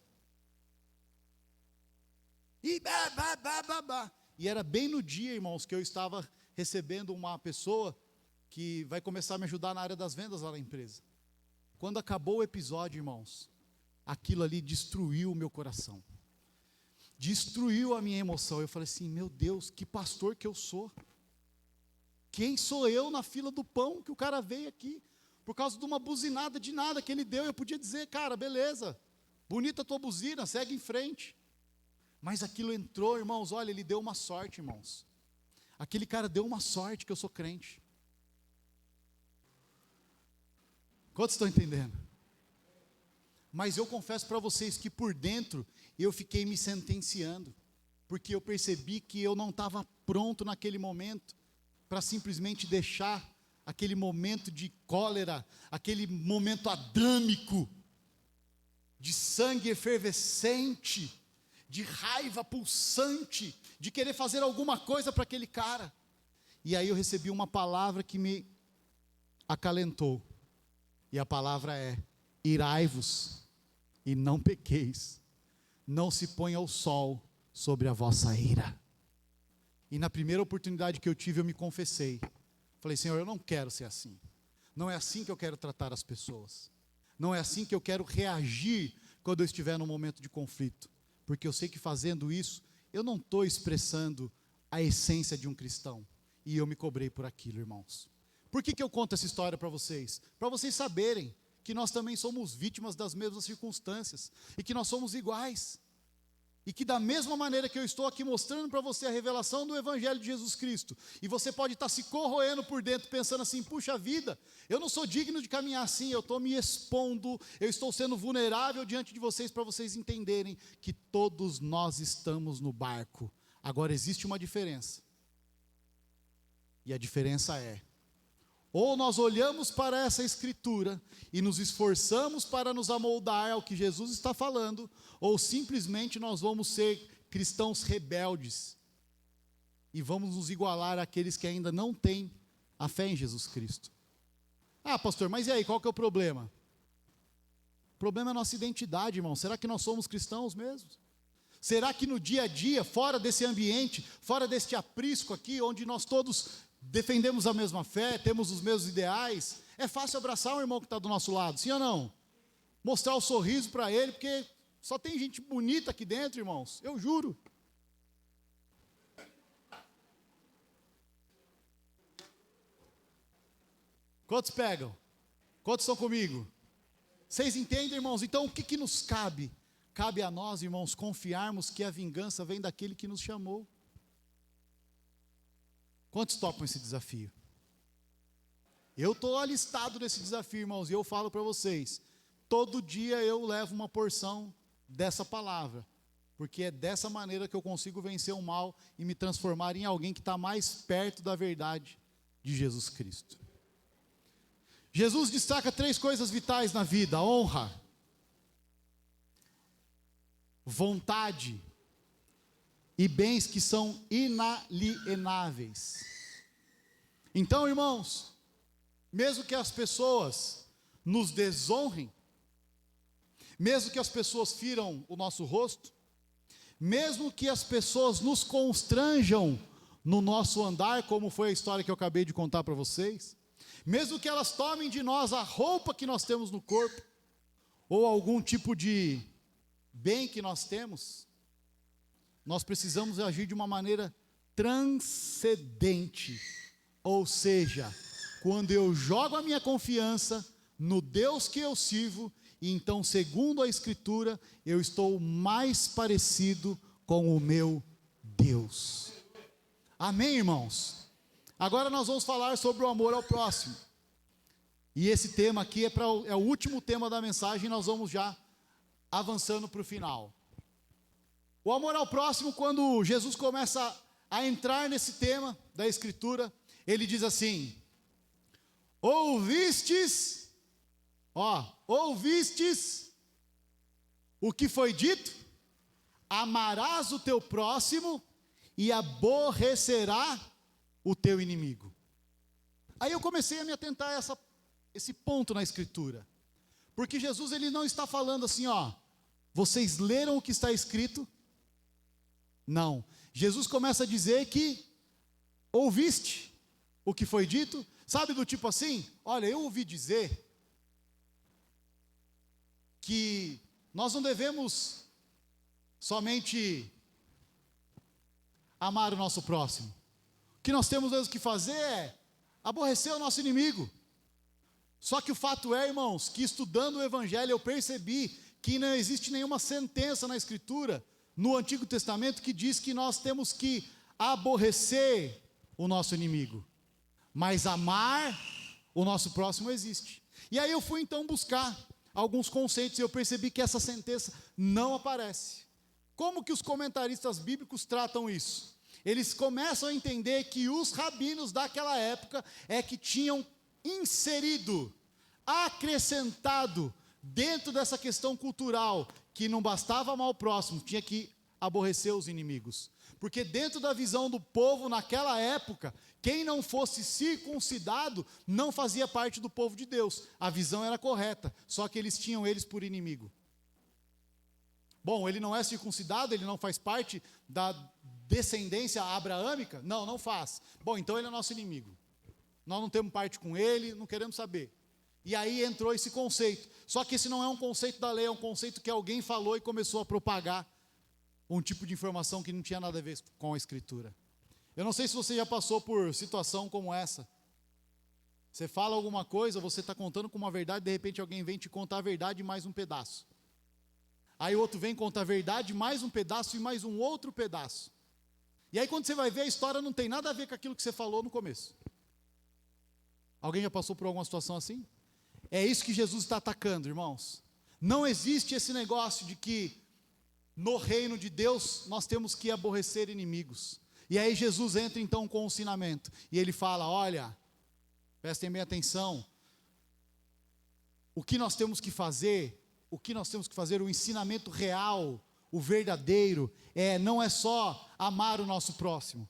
E E era bem no dia, irmãos, que eu estava recebendo uma pessoa que vai começar a me ajudar na área das vendas lá na empresa. Quando acabou o episódio, irmãos, aquilo ali destruiu o meu coração. Destruiu a minha emoção. Eu falei assim, meu Deus, que pastor que eu sou. Quem sou eu na fila do pão que o cara veio aqui? Por causa de uma buzinada de nada que ele deu, eu podia dizer, cara, beleza, bonita a tua buzina, segue em frente. Mas aquilo entrou, irmãos, olha, ele deu uma sorte, irmãos. Aquele cara deu uma sorte que eu sou crente. Quantos estão entendendo? Mas eu confesso para vocês que por dentro eu fiquei me sentenciando, porque eu percebi que eu não estava pronto naquele momento para simplesmente deixar aquele momento de cólera, aquele momento adâmico, de sangue efervescente, de raiva pulsante, de querer fazer alguma coisa para aquele cara. E aí eu recebi uma palavra que me acalentou. E a palavra é: irai-vos e não pequeis. Não se ponha o sol sobre a vossa ira. E na primeira oportunidade que eu tive, eu me confessei. Falei, Senhor, eu não quero ser assim. Não é assim que eu quero tratar as pessoas. Não é assim que eu quero reagir quando eu estiver num momento de conflito. Porque eu sei que fazendo isso, eu não estou expressando a essência de um cristão. E eu me cobrei por aquilo, irmãos. Por que eu conto essa história para vocês? Para vocês saberem que nós também somos vítimas das mesmas circunstâncias. E que nós somos iguais. E que da mesma maneira que eu estou aqui mostrando para você a revelação do Evangelho de Jesus Cristo, e você pode estar se corroendo por dentro, pensando assim, puxa vida, eu não sou digno de caminhar assim, eu estou me expondo, eu estou sendo vulnerável diante de vocês, para vocês entenderem que todos nós estamos no barco. Agora existe uma diferença, e a diferença é, ou nós olhamos para essa escritura e nos esforçamos para nos amoldar ao que Jesus está falando, ou simplesmente nós vamos ser cristãos rebeldes e vamos nos igualar àqueles que ainda não têm a fé em Jesus Cristo. Ah, pastor, mas e aí, qual que é o problema? O problema é a nossa identidade, irmão. Será que nós somos cristãos mesmo? Será que no dia a dia, fora desse ambiente, fora deste aprisco aqui, onde nós todos defendemos a mesma fé, temos os mesmos ideais, é fácil abraçar o irmão que está do nosso lado, sim ou não? Mostrar o sorriso para ele, porque só tem gente bonita aqui dentro, irmãos, eu juro. Quantos pegam? Quantos estão comigo? Vocês entendem, irmãos? Então o que nos cabe? Cabe a nós, irmãos, confiarmos que a vingança vem daquele que nos chamou. Quantos topam esse desafio? Eu estou alistado nesse desafio, irmãos, e eu falo para vocês, todo dia eu levo uma porção dessa palavra, porque é dessa maneira que eu consigo vencer o mal e me transformar em alguém que está mais perto da verdade de Jesus Cristo. Jesus destaca 3 coisas vitais na vida: honra, vontade e bens que são inalienáveis. Então, irmãos, mesmo que as pessoas nos desonrem, mesmo que as pessoas firam o nosso rosto, mesmo que as pessoas nos constranjam no nosso andar, como foi a história que eu acabei de contar para vocês, mesmo que elas tomem de nós a roupa que nós temos no corpo, ou algum tipo de bem que nós temos, nós precisamos agir de uma maneira transcendente, ou seja, quando eu jogo a minha confiança no Deus que eu sirvo, e então, segundo a Escritura, eu estou mais parecido com o meu Deus. Amém, irmãos? Agora nós vamos falar sobre o amor ao próximo. E esse tema aqui é o último tema da mensagem, e nós vamos já avançando para o final. O amor ao próximo, quando Jesus começa a entrar nesse tema da Escritura, ele diz assim: ouvistes o que foi dito? Amarás o teu próximo e aborrecerá o teu inimigo. Aí eu comecei a me atentar a esse ponto na Escritura, porque Jesus ele não está falando assim, vocês leram o que está escrito? Não, Jesus começa a dizer que ouviste o que foi dito, sabe, do tipo assim, olha, eu ouvi dizer que nós não devemos somente amar o nosso próximo, o que nós temos mesmo que fazer é aborrecer o nosso inimigo. Só que o fato é, irmãos, que estudando o Evangelho eu percebi que não existe nenhuma sentença na Escritura, no Antigo Testamento, que diz que nós temos que aborrecer o nosso inimigo, mas amar o nosso próximo existe. E aí eu fui então buscar alguns conceitos e eu percebi que essa sentença não aparece. Como que os comentaristas bíblicos tratam isso? Eles começam a entender que os rabinos daquela época é que tinham inserido, acrescentado dentro dessa questão cultural, que não bastava amar o próximo, tinha que aborrecer os inimigos. Porque dentro da visão do povo naquela época, quem não fosse circuncidado não fazia parte do povo de Deus. A visão era correta, só que eles tinham eles por inimigo. Bom, ele não é circuncidado, ele não faz parte da descendência abraâmica? Não, não faz. Bom, então ele é nosso inimigo. Nós não temos parte com ele, não queremos saber. E aí entrou esse conceito. Só que esse não é um conceito da lei, é um conceito que alguém falou e começou a propagar um tipo de informação que não tinha nada a ver com a Escritura. Eu não sei se você já passou por situação como essa. Você fala alguma coisa, você está contando com uma verdade, de repente alguém vem te contar a verdade e mais um pedaço. Aí o outro vem contar a verdade, mais um pedaço e mais um outro pedaço. E aí quando você vai ver, a história não tem nada a ver com aquilo que você falou no começo. Alguém já passou por alguma situação assim? É isso que Jesus está atacando, irmãos. Não existe esse negócio de que no reino de Deus nós temos que aborrecer inimigos. E aí Jesus entra então com o ensinamento. E ele fala, olha, prestem bem atenção. O que nós temos que fazer, o ensinamento real, o verdadeiro, não é só amar o nosso próximo.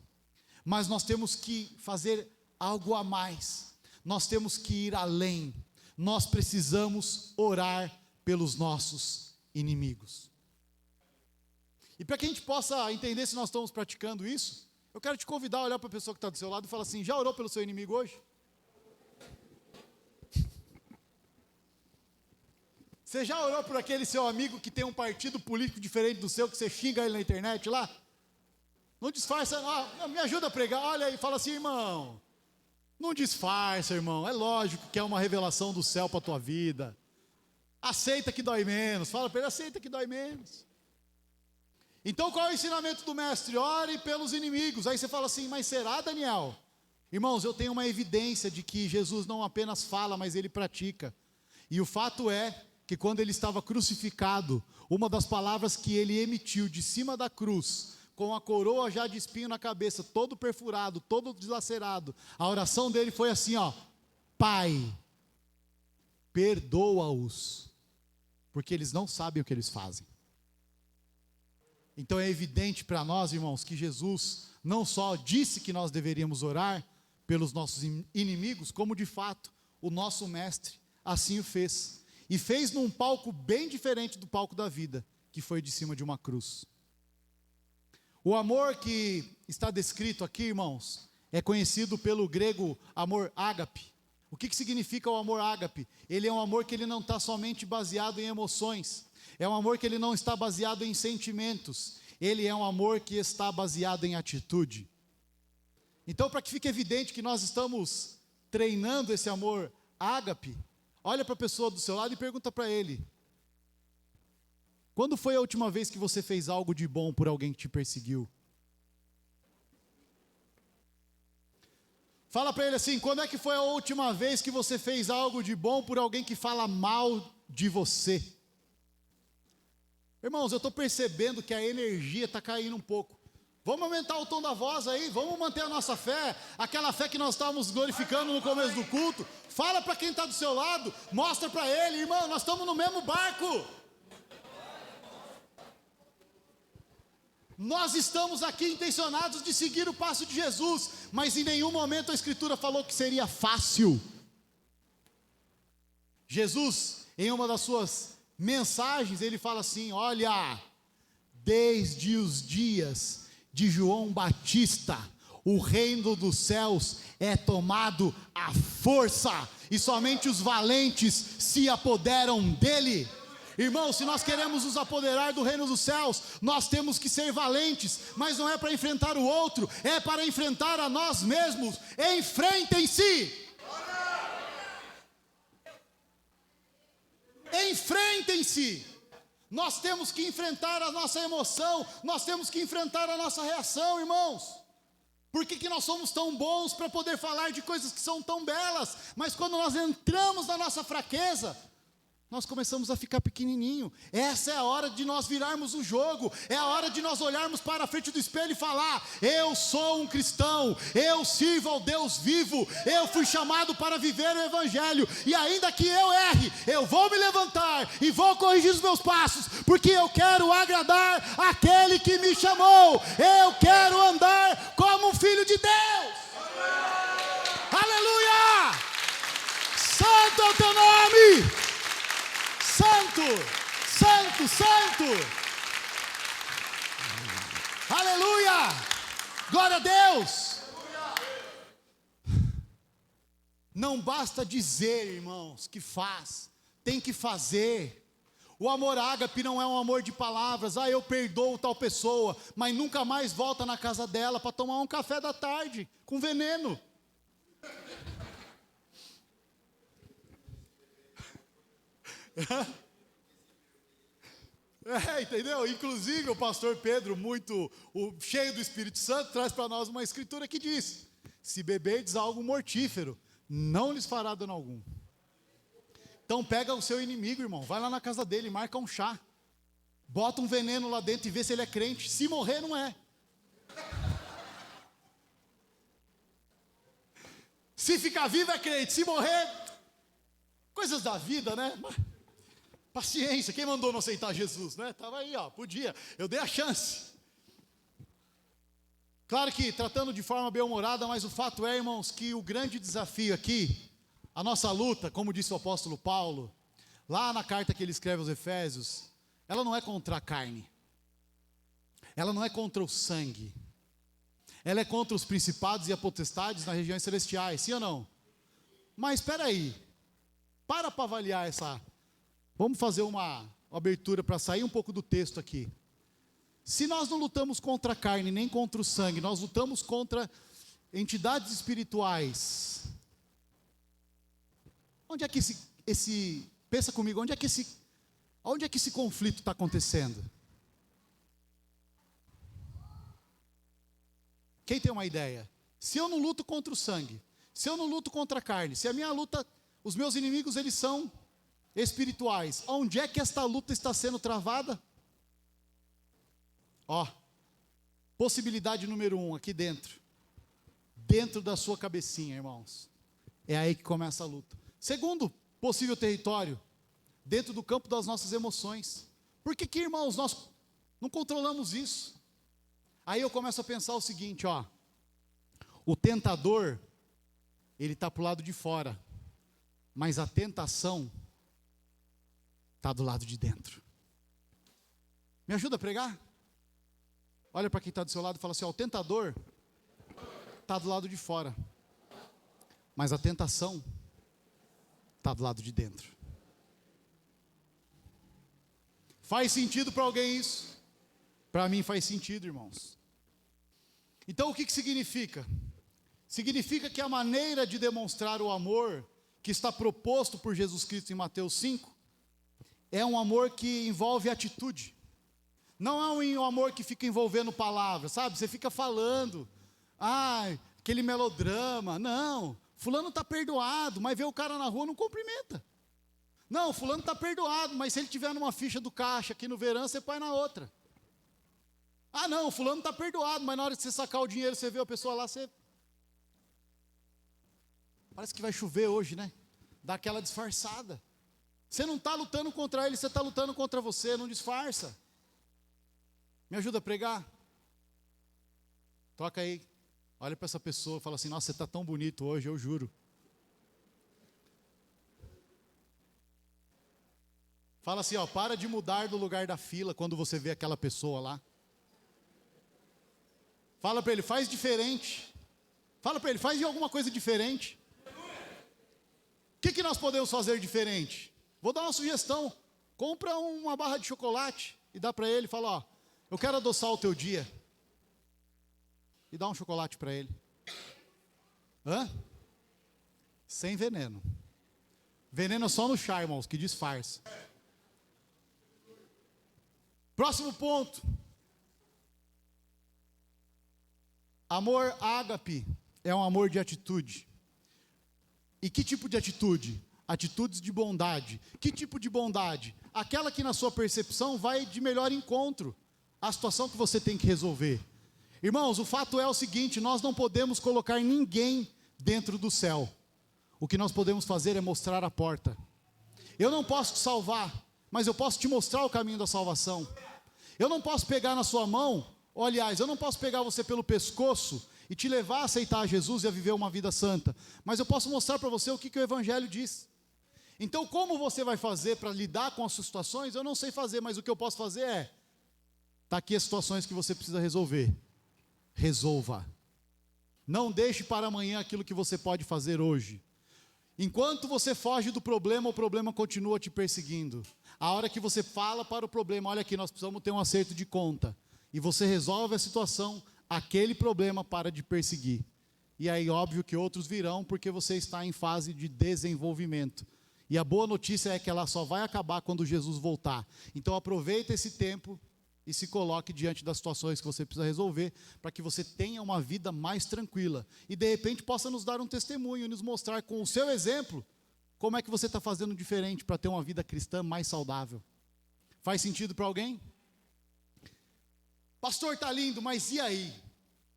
Mas nós temos que fazer algo a mais. Nós temos que ir além. Nós precisamos orar pelos nossos inimigos. E para que a gente possa entender se nós estamos praticando isso, eu quero te convidar a olhar para a pessoa que está do seu lado e falar assim, já orou pelo seu inimigo hoje? Você já orou por aquele seu amigo que tem um partido político diferente do seu, que você xinga ele na internet lá? Não disfarça, me ajuda a pregar, olha aí, fala assim, irmão, não disfarça, irmão, é lógico que é uma revelação do céu para a tua vida. Aceita que dói menos, fala para ele, aceita que dói menos. Então qual é o ensinamento do mestre? Ore pelos inimigos. Aí você fala assim, mas será, Daniel? Irmãos, eu tenho uma evidência de que Jesus não apenas fala, mas ele pratica. E o fato é que quando ele estava crucificado, uma das palavras que ele emitiu de cima da cruz, com a coroa já de espinho na cabeça, todo perfurado, todo dilacerado, a oração dele foi assim, Pai, perdoa-os, porque eles não sabem o que eles fazem. Então é evidente para nós, irmãos, que Jesus não só disse que nós deveríamos orar pelos nossos inimigos, como de fato o nosso mestre assim o fez. E fez num palco bem diferente do palco da vida, que foi de cima de uma cruz. O amor que está descrito aqui, irmãos, é conhecido pelo grego amor ágape. O que significa o amor ágape? Ele é um amor que ele não está somente baseado em emoções. É um amor que ele não está baseado em sentimentos. Ele é um amor que está baseado em atitude. Então, para que fique evidente que nós estamos treinando esse amor ágape, olha para a pessoa do seu lado e pergunta para ele: quando foi a última vez que você fez algo de bom por alguém que te perseguiu? Fala para ele assim, quando é que foi a última vez que você fez algo de bom por alguém que fala mal de você? Irmãos, eu estou percebendo que a energia está caindo um pouco. Vamos aumentar o tom da voz aí, vamos manter a nossa fé, aquela fé que nós estávamos glorificando no começo do culto. Fala para quem está do seu lado, mostra para ele, irmão, nós estamos no mesmo barco. Nós estamos aqui intencionados de seguir o passo de Jesus, mas em nenhum momento a Escritura falou que seria fácil. Jesus, em uma das suas mensagens, ele fala assim: olha, desde os dias de João Batista, o reino dos céus é tomado à força, e somente os valentes se apoderam dele. Irmãos, se nós queremos nos apoderar do reino dos céus, nós temos que ser valentes, mas não é para enfrentar o outro, é para enfrentar a nós mesmos. Enfrentem-se! Enfrentem-se! Nós temos que enfrentar a nossa emoção, nós temos que enfrentar a nossa reação, irmãos. Por que nós somos tão bons para poder falar de coisas que são tão belas, mas quando nós entramos na nossa fraqueza, nós começamos a ficar pequenininho? Essa é a hora de nós virarmos o jogo, é a hora de nós olharmos para a frente do espelho e falar: eu sou um cristão, eu sirvo ao Deus vivo, eu fui chamado para viver o Evangelho, e ainda que eu erre, eu vou me levantar e vou corrigir os meus passos, porque eu quero agradar aquele que me chamou, eu quero andar como um filho de Deus. Aleluia! Santo é o teu nome! Santo, santo, santo, aleluia, glória a Deus. Não basta dizer, irmãos, que faz, tem que fazer. O amor ágape não é um amor de palavras: eu perdoo tal pessoa, mas nunca mais volta na casa dela para tomar um café da tarde com veneno. Entendeu? Inclusive o pastor Pedro, cheio do Espírito Santo, traz para nós uma escritura que diz: se beberdes algo mortífero, não lhes fará dano algum. Então pega o seu inimigo, irmão, vai lá na casa dele, marca um chá, bota um veneno lá dentro e vê se ele é crente. Se morrer, não é. Se ficar vivo é crente, se morrer, coisas da vida, né? Paciência, quem mandou não aceitar Jesus, né? Estava aí, podia, eu dei a chance. Claro que tratando de forma bem-humorada, mas o fato é, irmãos, que o grande desafio aqui, a nossa luta, como disse o apóstolo Paulo, lá na carta que ele escreve aos Efésios, ela não é contra a carne, ela não é contra o sangue, ela é contra os principados e as potestades nas regiões celestiais, sim ou não? Mas espera aí, para avaliar essa... Vamos fazer uma abertura para sair um pouco do texto aqui. Se nós não lutamos contra a carne, nem contra o sangue, nós lutamos contra entidades espirituais. Onde é que pensa comigo, onde é que esse conflito está acontecendo? Quem tem uma ideia? Se eu não luto contra o sangue, se eu não luto contra a carne, se a minha luta, os meus inimigos eles são espirituais, onde é que esta luta está sendo travada? Possibilidade número 1, aqui dentro da sua cabecinha, irmãos, é aí que começa a luta. Segundo possível território, dentro do campo das nossas emoções. Por que, irmãos, nós não controlamos isso? Aí eu começo a pensar o seguinte, o tentador, ele está para o lado de fora, mas a tentação está do lado de dentro. Me ajuda a pregar? Olha para quem está do seu lado e fala assim: o tentador está do lado de fora, mas a tentação está do lado de dentro. Faz sentido para alguém isso? Para mim faz sentido, irmãos. Então o que significa? Significa que a maneira de demonstrar o amor que está proposto por Jesus Cristo em Mateus 5 é um amor que envolve atitude. Não é um amor que fica envolvendo palavras, sabe? Você fica falando, aquele melodrama. Não, fulano está perdoado, mas vê o cara na rua, não cumprimenta. Não, fulano está perdoado, mas se ele tiver numa ficha do caixa aqui no verão, você põe na outra. Ah não, fulano está perdoado, mas na hora de você sacar o dinheiro, você vê a pessoa lá, você... Parece que vai chover hoje, né? Dá aquela disfarçada. Você não está lutando contra ele, você está lutando contra você, não disfarça. Me ajuda a pregar? Toca aí. Olha para essa pessoa e fala assim, nossa, você está tão bonito hoje, eu juro. Fala assim, ó, para de mudar do lugar da fila quando você vê aquela pessoa lá. Fala para ele, faz diferente. Fala para ele, faz alguma coisa diferente. O que nós podemos fazer diferente? Vou dar uma sugestão. Compra uma barra de chocolate e dá para ele e fala, ó, eu quero adoçar o teu dia. E dá um chocolate para ele. Hã? Sem veneno. Veneno é só no chá, irmãos, que disfarça. Próximo ponto. Amor ágape é um amor de atitude. E que tipo de atitude? Atitudes de bondade. Que tipo de bondade? Aquela que na sua percepção vai de melhor encontro à situação que você tem que resolver. Irmãos, o fato é o seguinte, nós não podemos colocar ninguém dentro do céu. O que nós podemos fazer é mostrar a porta. Eu não posso te salvar, mas eu posso te mostrar o caminho da salvação. Eu não posso pegar na sua mão, ou, aliás, eu não posso pegar você pelo pescoço e te levar a aceitar Jesus e a viver uma vida santa. Mas eu posso mostrar para você o que o Evangelho diz. Então, como você vai fazer para lidar com as suas situações? Eu não sei fazer, mas o que eu posso fazer é... Está aqui as situações que você precisa resolver. Resolva. Não deixe para amanhã aquilo que você pode fazer hoje. Enquanto você foge do problema, o problema continua te perseguindo. A hora que você fala para o problema, olha aqui, nós precisamos ter um acerto de conta. E você resolve a situação, aquele problema para de perseguir. E aí, óbvio que outros virão, porque você está em fase de desenvolvimento. E a boa notícia é que ela só vai acabar quando Jesus voltar. Então aproveita esse tempo e se coloque diante das situações que você precisa resolver, para que você tenha uma vida mais tranquila. E de repente possa nos dar um testemunho, e nos mostrar com o seu exemplo, como é que você está fazendo diferente para ter uma vida cristã mais saudável. Faz sentido para alguém? Pastor, está lindo, mas e aí?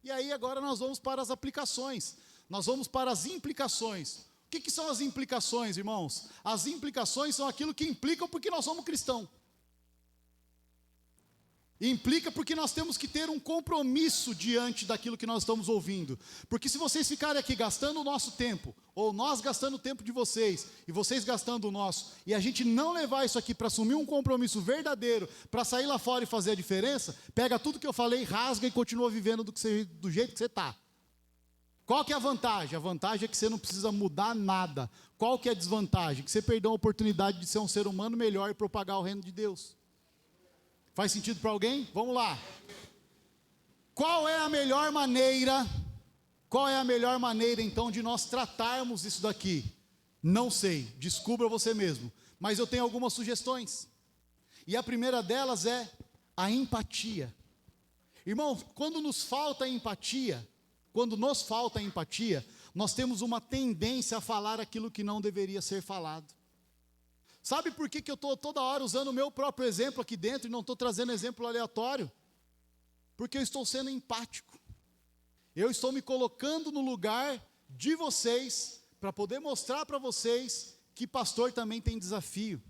E aí agora nós vamos para as aplicações. Nós vamos para as implicações. O que são as implicações, irmãos? As implicações são aquilo que implicam porque nós somos cristãos. Implica porque nós temos que ter um compromisso diante daquilo que nós estamos ouvindo. Porque se vocês ficarem aqui gastando o nosso tempo, ou nós gastando o tempo de vocês, e vocês gastando o nosso, e a gente não levar isso aqui para assumir um compromisso verdadeiro, para sair lá fora e fazer a diferença, pega tudo que eu falei, rasga e continua vivendo do jeito que você está. Qual que é a vantagem? A vantagem é que você não precisa mudar nada. Qual que é a desvantagem? Que você perdeu a oportunidade de ser um ser humano melhor e propagar o reino de Deus. Faz sentido para alguém? Vamos lá. Qual é a melhor maneira então de nós tratarmos isso daqui? Não sei, descubra você mesmo. Mas eu tenho algumas sugestões. E a primeira delas é a empatia. Irmãos, quando nos falta empatia, nós temos uma tendência a falar aquilo que não deveria ser falado. Sabe por que eu estou toda hora usando o meu próprio exemplo aqui dentro e não estou trazendo exemplo aleatório? Porque eu estou sendo empático. Eu estou me colocando no lugar de vocês para poder mostrar para vocês que pastor também tem desafio.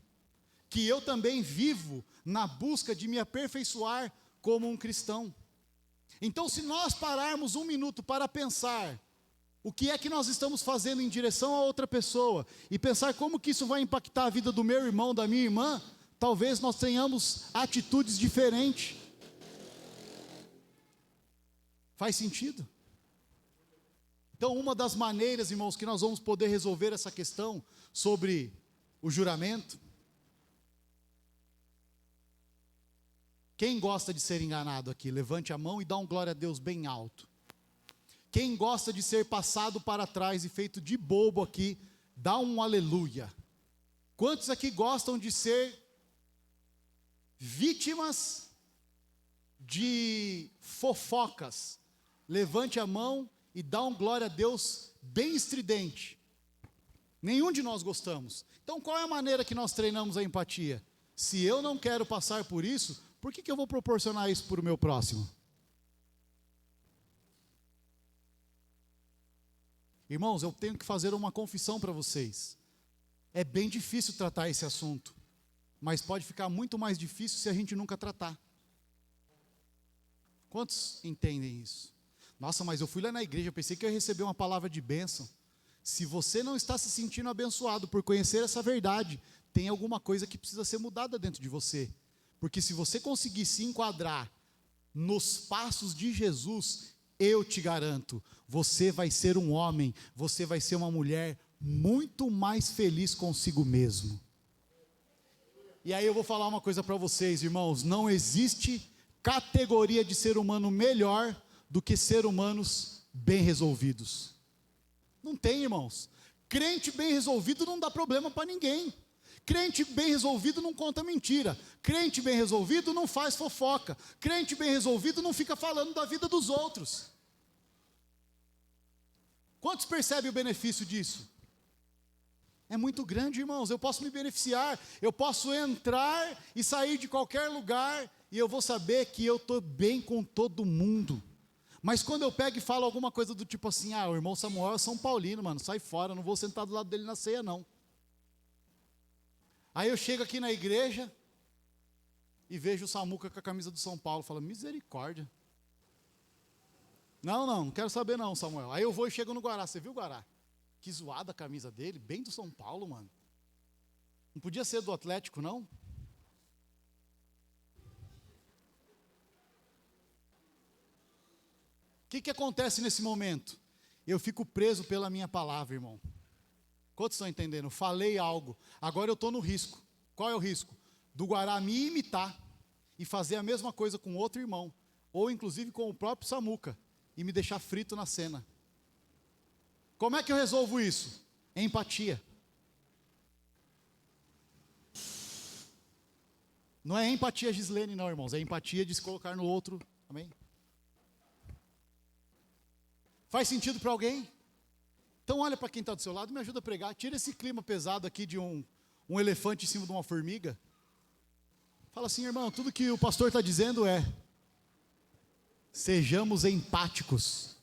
Que eu também vivo na busca de me aperfeiçoar como um cristão. Então, se nós pararmos um minuto para pensar o que é que nós estamos fazendo em direção a outra pessoa e pensar como que isso vai impactar a vida do meu irmão, da minha irmã, talvez nós tenhamos atitudes diferentes. Faz sentido? Então, uma das maneiras, irmãos, que nós vamos poder resolver essa questão sobre o juramento. Quem gosta de ser enganado aqui? Levante a mão e dá um glória a Deus bem alto. Quem gosta de ser passado para trás e feito de bobo aqui, dá um aleluia. Quantos aqui gostam de ser vítimas de fofocas? Levante a mão e dá um glória a Deus bem estridente. Nenhum de nós gostamos. Então qual é a maneira que nós treinamos a empatia? Se eu não quero passar por isso, por que eu vou proporcionar isso para o meu próximo? Irmãos, eu tenho que fazer uma confissão para vocês. É bem difícil tratar esse assunto, mas pode ficar muito mais difícil se a gente nunca tratar. Quantos entendem isso? Nossa, mas eu fui lá na igreja, eu pensei que eu ia receber uma palavra de bênção. Se você não está se sentindo abençoado por conhecer essa verdade, tem alguma coisa que precisa ser mudada dentro de você. Porque se você conseguir se enquadrar nos passos de Jesus, eu te garanto, você vai ser um homem, você vai ser uma mulher muito mais feliz consigo mesmo. E aí eu vou falar uma coisa para vocês, irmãos, não existe categoria de ser humano melhor do que ser humanos bem resolvidos. Não tem, irmãos. Crente bem resolvido não dá problema para ninguém. Crente bem resolvido não conta mentira. Crente bem resolvido não faz fofoca. Crente bem resolvido não fica falando da vida dos outros. Quantos percebem o benefício disso? É muito grande, irmãos. Eu posso me beneficiar. Eu posso entrar e sair de qualquer lugar e eu vou saber que eu estou bem com todo mundo. Mas quando eu pego e falo alguma coisa do tipo assim, o irmão Samuel é São Paulino, mano, sai fora, não vou sentar do lado dele na ceia, não. Aí eu chego aqui na igreja e vejo o Samuca com a camisa do São Paulo, falo, misericórdia. Não quero saber não, Samuel. Aí eu vou e chego no Guará, você viu o Guará? Que zoada a camisa dele, bem do São Paulo, mano. Não podia ser do Atlético, não? O que acontece nesse momento? Eu fico preso pela minha palavra, irmão. Quantos estão entendendo? Falei algo, agora eu estou no risco. Qual é o risco? Do Guará me imitar e fazer a mesma coisa com outro irmão, ou inclusive com o próprio Samuca, e me deixar frito na cena. Como é que eu resolvo isso? Empatia. Não é empatia Gislene não, irmãos, é empatia de se colocar no outro, amém? Faz sentido para alguém? Então olha para quem está do seu lado e me ajuda a pregar. Tira esse clima pesado aqui de um elefante em cima de uma formiga. Fala assim, irmão, tudo que o pastor está dizendo é: sejamos empáticos.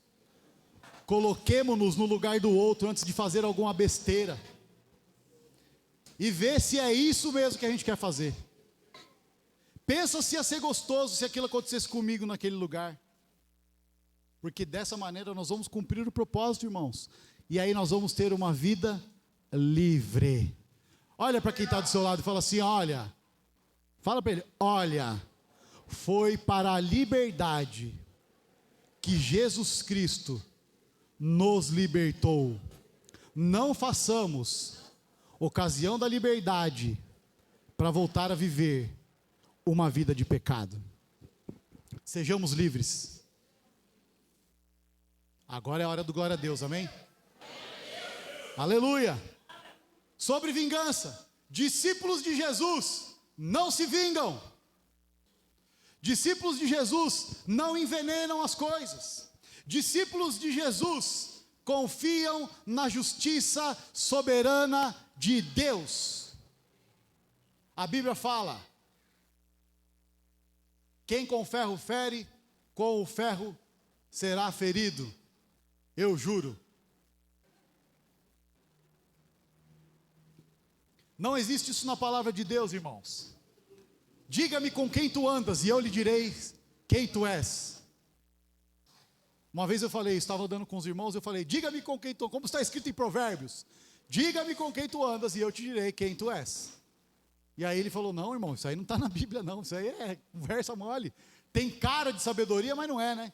Coloquemo-nos no lugar do outro antes de fazer alguma besteira. E vê se é isso mesmo que a gente quer fazer. Pensa se ia ser gostoso se aquilo acontecesse comigo naquele lugar. Porque dessa maneira nós vamos cumprir o propósito, irmãos. E aí nós vamos ter uma vida livre. Olha para quem está do seu lado e fala assim, olha. Fala para ele, olha. Foi para a liberdade que Jesus Cristo nos libertou. Não façamos ocasião da liberdade para voltar a viver uma vida de pecado. Sejamos livres. Agora é a hora do glória a Deus, amém? Aleluia! Sobre vingança, discípulos de Jesus não se vingam. Discípulos de Jesus não envenenam as coisas. Discípulos de Jesus confiam na justiça soberana de Deus. A Bíblia fala: quem com ferro fere, com o ferro será ferido. Eu juro. Não existe isso na palavra de Deus, irmãos. Diga-me com quem tu andas e eu lhe direi quem tu és. Uma vez eu falei, estava andando com os irmãos, eu falei, diga-me com quem tu, como está escrito em Provérbios, diga-me com quem tu andas e eu te direi quem tu és. E aí ele falou, não, irmão, isso aí não está na Bíblia não, isso aí é conversa mole. Tem cara de sabedoria, mas não é, né?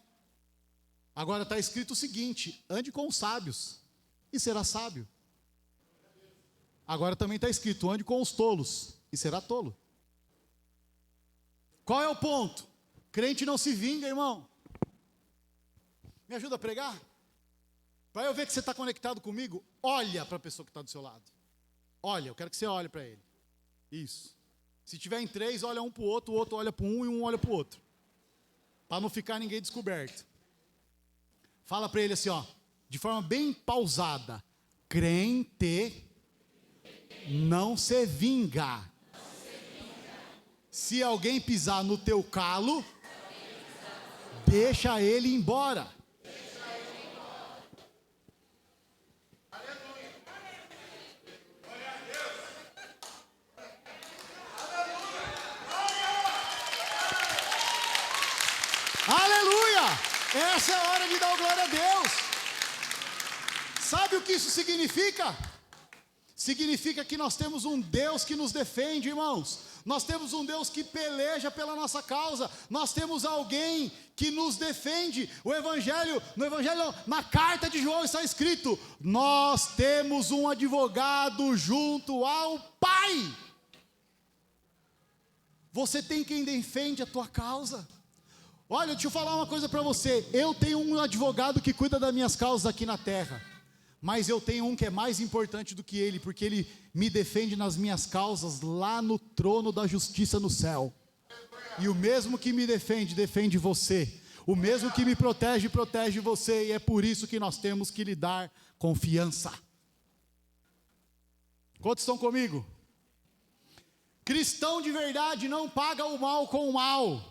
Agora está escrito o seguinte, ande com os sábios e será sábio. Agora também está escrito, ande com os tolos e será tolo. Qual é o ponto? Crente não se vinga, irmão. Me ajuda a pregar? Para eu ver que você está conectado comigo, olha para a pessoa que está do seu lado. Olha, eu quero que você olhe para ele. Isso. Se tiver em três, olha um para o outro olha para um e um olha para o outro. Para não ficar ninguém descoberto. Fala para ele assim, ó, de forma bem pausada. Crente não se vinga. Se alguém pisar no teu calo, deixa ele embora. Aleluia! Essa é a hora de dar glória a Deus. Sabe o que isso significa? Significa que nós temos um Deus que nos defende, irmãos. Nós temos um Deus que peleja pela nossa causa. Nós temos alguém que nos defende. No Evangelho não, na carta de João está escrito: nós temos um advogado junto ao Pai. Você tem quem defende a tua causa. Olha, deixa eu falar uma coisa para você. Eu tenho um advogado que cuida das minhas causas aqui na terra. Mas eu tenho um que é mais importante do que ele, porque ele me defende nas minhas causas lá no trono da justiça no céu. E o mesmo que me defende, defende você. O mesmo que me protege, protege você. E é por isso que nós temos que lhe dar confiança. Quantos estão comigo? Cristão de verdade não paga o mal com o mal.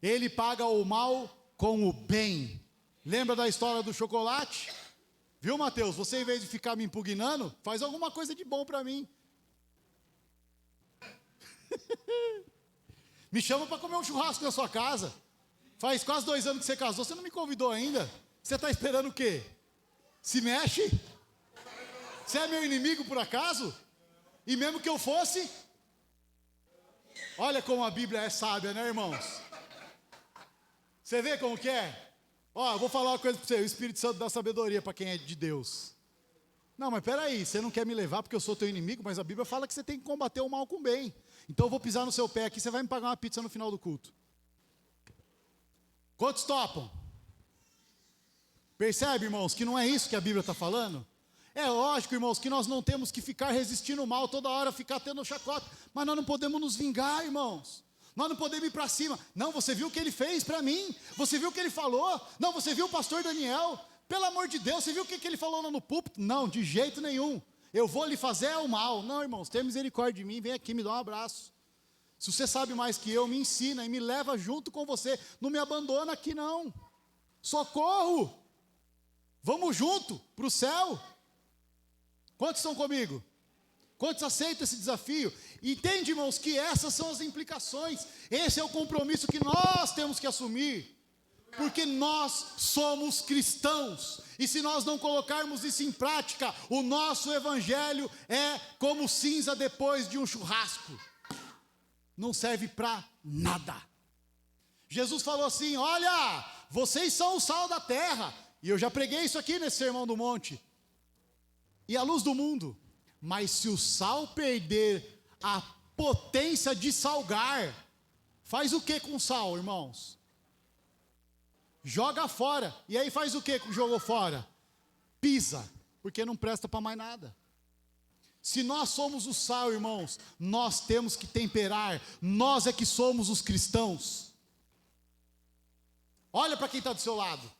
Ele paga o mal com o bem. Lembra da história do chocolate? Viu, Mateus? Você, em vez de ficar me impugnando, faz alguma coisa de bom para mim. Me chama para comer um churrasco na sua casa. Faz quase 2 anos que você casou, você não me convidou ainda. Você está esperando o quê? Se mexe? Você é meu inimigo por acaso? E mesmo que eu fosse? Olha como a Bíblia é sábia, né, irmãos? Você vê como que é? Ó, eu vou falar uma coisa para você. O Espírito Santo dá sabedoria para quem é de Deus. Não, mas peraí, você não quer me levar porque eu sou teu inimigo, mas a Bíblia fala que você tem que combater o mal com o bem. Então eu vou pisar no seu pé aqui, você vai me pagar uma pizza no final do culto. Quantos topam? Percebe, irmãos, que não é isso que a Bíblia está falando? É lógico, irmãos, que nós não temos que ficar resistindo o mal toda hora, ficar tendo chacota, mas nós não podemos nos vingar, irmãos. Nós não podemos ir para cima. Não, você viu o que ele fez para mim? Você viu o que ele falou? Não, você viu o pastor Daniel? Pelo amor de Deus, você viu o que ele falou lá no púlpito? Não, de jeito nenhum. Eu vou lhe fazer o mal. Não, irmãos, tenha misericórdia de mim, vem aqui, me dá um abraço. Se você sabe mais que eu, me ensina e me leva junto com você. Não me abandona aqui não. Socorro! Vamos junto para o céu. Quantos estão comigo? Quantos aceitam esse desafio? Entende, irmãos, que essas são as implicações. Esse é o compromisso que nós temos que assumir. Porque nós somos cristãos. E se nós não colocarmos isso em prática, o nosso evangelho é como cinza depois de um churrasco. Não serve para nada. Jesus falou assim: olha, vocês são o sal da terra. E eu já preguei isso aqui nesse Sermão do Monte. E a luz do mundo. Mas se o sal perder a potência de salgar, faz o que com o sal, irmãos? Joga fora. E aí faz o que com o jogou fora? Pisa, porque não presta para mais nada. Se nós somos o sal, irmãos, nós temos que temperar. Nós é que somos os cristãos. Olha para quem está do seu lado.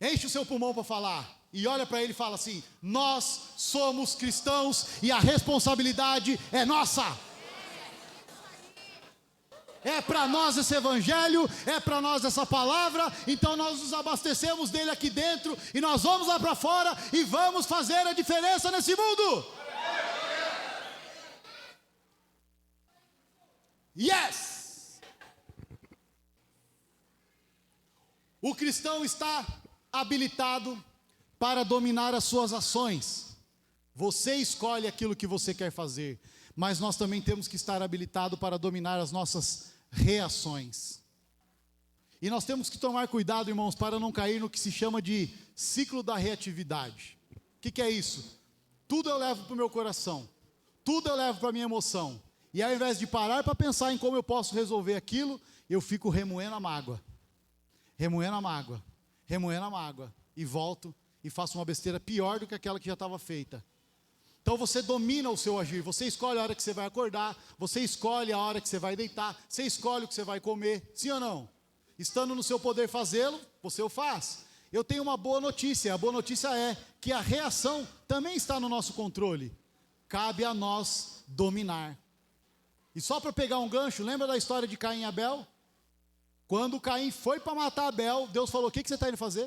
Enche o seu pulmão para falar. E olha para ele e fala assim: nós somos cristãos e a responsabilidade é nossa. É para nós esse evangelho, é para nós essa palavra. Então nós nos abastecemos dele aqui dentro e nós vamos lá para fora e vamos fazer a diferença nesse mundo. Yes! O cristão está habilitado para dominar as suas ações. Você escolhe aquilo que você quer fazer, mas nós também temos que estar habilitados para dominar as nossas reações. E nós temos que tomar cuidado, irmãos, para não cair no que se chama de ciclo da reatividade. O que é isso? Tudo eu levo para o meu coração, tudo eu levo para a minha emoção, e ao invés de parar para pensar em como eu posso resolver aquilo, eu fico remoendo a mágoa, remoendo a mágoa, remoendo a mágoa, e volto e faço uma besteira pior do que aquela que já estava feita. Então você domina o seu agir, você escolhe a hora que você vai acordar, você escolhe a hora que você vai deitar, você escolhe o que você vai comer, sim ou não? Estando no seu poder fazê-lo, você o faz. eu tenho uma boa notícia. A boa notícia é que a reação também está no nosso controle. Cabe a nós dominar. E só para pegar um gancho, lembra da história de Caim e Abel? Quando Caim foi para matar Abel, Deus falou: o que você está indo fazer?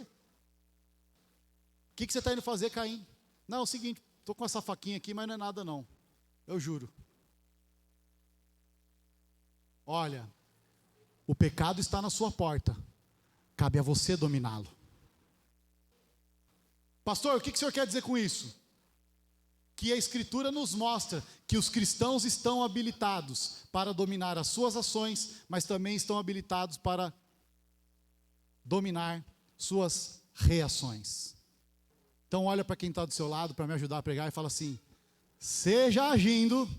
O que você está indo fazer, Caim? Não, é o seguinte, estou com essa faquinha aqui, mas não é nada não. Eu juro. Olha, o pecado está na sua porta. Cabe a você dominá-lo. Pastor, o que o senhor quer dizer com isso? Que a Escritura nos mostra que os cristãos estão habilitados para dominar as suas ações, mas também estão habilitados para dominar suas reações. Então olha para quem está do seu lado para me ajudar a pregar e fala assim: seja agindo,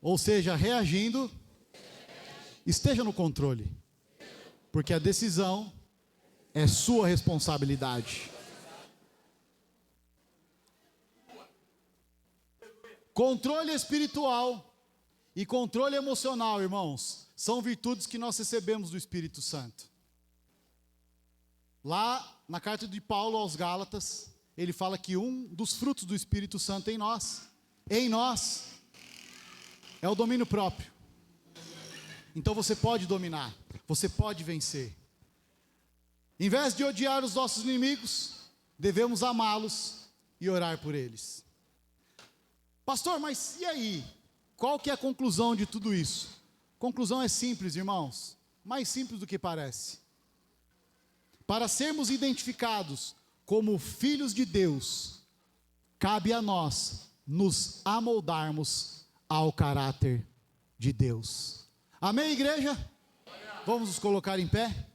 ou seja reagindo, esteja no controle, porque a decisão é sua responsabilidade. Controle espiritual e controle emocional, irmãos, são virtudes que nós recebemos do Espírito Santo. Lá na carta de Paulo aos Gálatas, ele fala que um dos frutos do Espírito Santo em nós, é o domínio próprio. Então você pode dominar, você pode vencer. Em vez de odiar os nossos inimigos, devemos amá-los e orar por eles. Pastor, mas e aí? Qual que é a conclusão de tudo isso? A conclusão é simples, irmãos. Mais simples do que parece. Para sermos identificados como filhos de Deus, cabe a nós nos amoldarmos ao caráter de Deus. Amém, igreja? Vamos nos colocar em pé?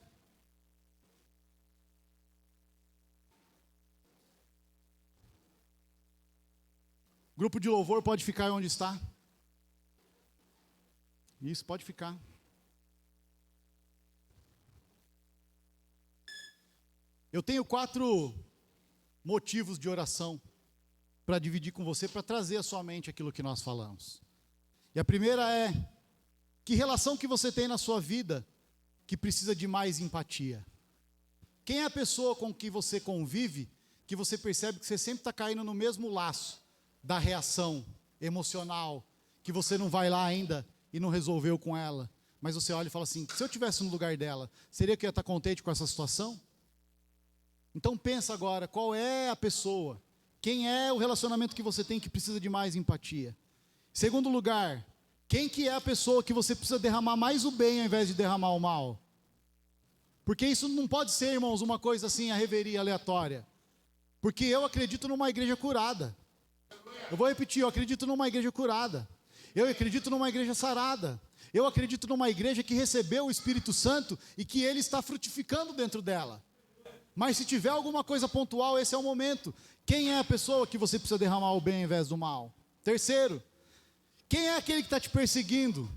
Grupo de louvor pode ficar onde está. Isso, pode ficar. Eu tenho 4 motivos de oração para dividir com você, para trazer à sua mente aquilo que nós falamos. E a primeira é: que relação que você tem na sua vida que precisa de mais empatia? Quem é a pessoa com que você convive, que você percebe que você sempre está caindo no mesmo laço da reação emocional, que você não vai lá ainda e não resolveu com ela, mas você olha e fala assim: se eu estivesse no lugar dela, seria que eu ia estar contente com essa situação? Então pensa agora, qual é a pessoa, quem é o relacionamento que você tem que precisa de mais empatia? Segundo lugar, quem que é a pessoa que você precisa derramar mais o bem ao invés de derramar o mal? Porque isso não pode ser, irmãos, uma coisa assim, a reveria aleatória. Porque eu acredito numa igreja curada. Eu vou repetir, eu acredito numa igreja curada. Eu acredito numa igreja sarada. Eu acredito numa igreja que recebeu o Espírito Santo e que ele está frutificando dentro dela. Mas se tiver alguma coisa pontual, esse é o momento. Quem é a pessoa que você precisa derramar o bem ao invés do mal? Terceiro, quem é aquele que está te perseguindo?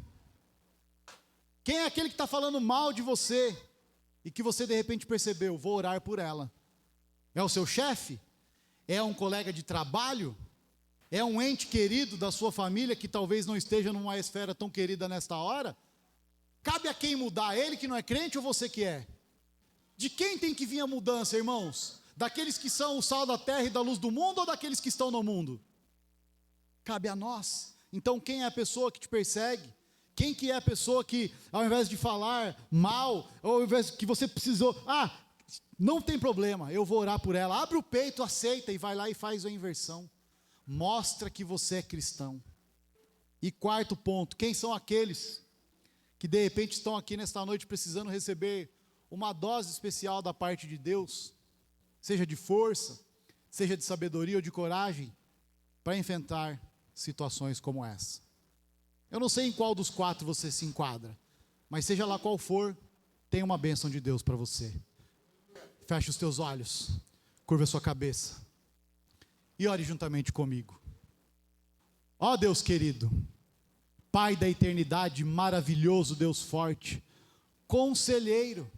Quem é aquele que está falando mal de você e que você de repente percebeu: vou orar por ela? É o seu chefe? É um colega de trabalho? É um ente querido da sua família que talvez não esteja numa esfera tão querida nesta hora? Cabe a quem mudar? Ele que não é crente ou você que é? De quem tem que vir a mudança, irmãos? Daqueles que são o sal da terra e da luz do mundo ou daqueles que estão no mundo? Cabe a nós. Então quem é a pessoa que te persegue? Quem que é a pessoa que, ao invés de falar mal, ou ao invés que você precisou, não tem problema, eu vou orar por ela, abre o peito, aceita e vai lá e faz a inversão. Mostra que você é cristão. E quarto ponto, quem são aqueles que de repente estão aqui nesta noite precisando receber uma dose especial da parte de Deus, seja de força, seja de sabedoria ou de coragem, para enfrentar situações como essa? Eu não sei em qual dos 4 você se enquadra, mas seja lá qual for, tem uma bênção de Deus para você. Feche os teus olhos, curva a sua cabeça e ore juntamente comigo. Ó Deus querido, Pai da eternidade, maravilhoso Deus forte, conselheiro,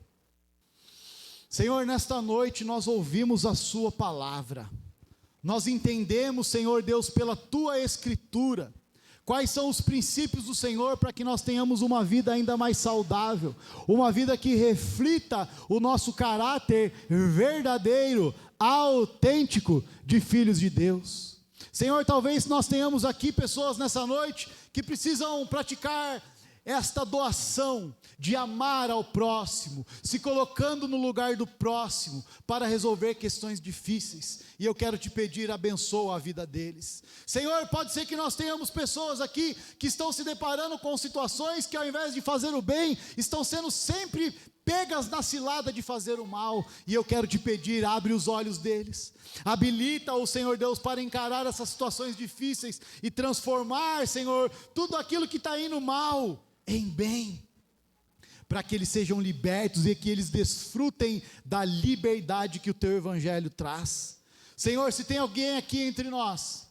Senhor, nesta noite nós ouvimos a sua palavra, nós entendemos, Senhor Deus, pela tua escritura, Quais são os princípios do Senhor para que nós tenhamos uma vida ainda mais saudável, uma vida que reflita o nosso caráter verdadeiro, autêntico de filhos de Deus. Senhor, talvez nós tenhamos aqui pessoas nessa noite que precisam praticar esta doação de amar ao próximo, se colocando no lugar do próximo para resolver questões difíceis, e eu quero te pedir, abençoa a vida deles. Senhor, pode ser que nós tenhamos pessoas aqui que estão se deparando com situações que, ao invés de fazer o bem, estão sendo sempre pegas na cilada de fazer o mal, e eu quero te pedir, abre os olhos deles, habilita o Senhor Deus para encarar essas situações difíceis e transformar, Senhor, tudo aquilo que está indo mal em bem, para que eles sejam libertos e que eles desfrutem da liberdade que o teu evangelho traz. Senhor, se tem alguém aqui entre nós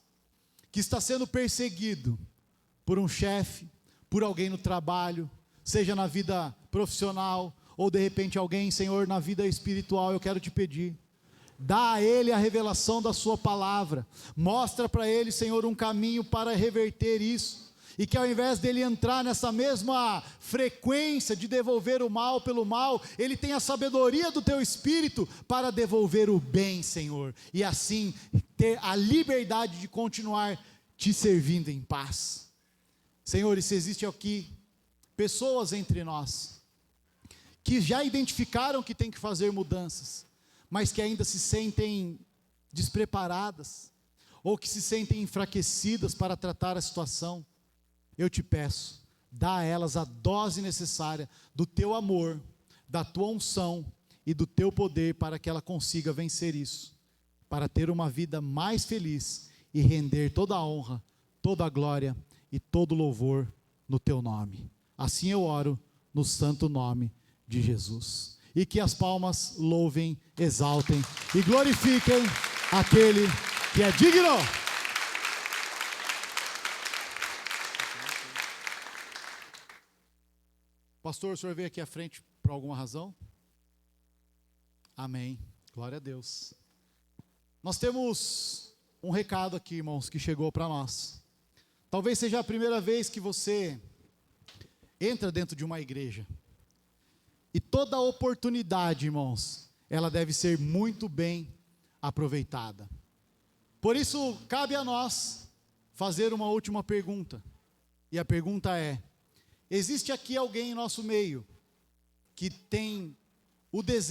que está sendo perseguido por um chefe, por alguém no trabalho, seja na vida profissional ou de repente alguém, Senhor, na vida espiritual, eu quero te pedir, dá a ele a revelação da sua palavra, mostra para ele, Senhor, um caminho para reverter isso, e que ao invés dele entrar nessa mesma frequência de devolver o mal pelo mal, ele tenha a sabedoria do teu Espírito para devolver o bem, Senhor, e assim ter a liberdade de continuar te servindo em paz. Senhor, e se existe aqui pessoas entre nós que já identificaram que tem que fazer mudanças, mas que ainda se sentem despreparadas, ou que se sentem enfraquecidas para tratar a situação, eu te peço, dá a elas a dose necessária do teu amor, da tua unção e do teu poder para que ela consiga vencer isso, para ter uma vida mais feliz e render toda a honra, toda a glória e todo o louvor no teu nome. Assim eu oro no santo nome de Jesus. E que as palmas louvem, exaltem e glorifiquem aquele que é digno. Pastor, o senhor veio aqui à frente por alguma razão? Amém. Glória a Deus. Nós temos um recado aqui, irmãos, que chegou para nós. Talvez seja a primeira vez que você entra dentro de uma igreja. E toda oportunidade, irmãos, ela deve ser muito bem aproveitada. Por isso, cabe a nós fazer uma última pergunta. E a pergunta é: existe aqui alguém em nosso meio que tem o desejo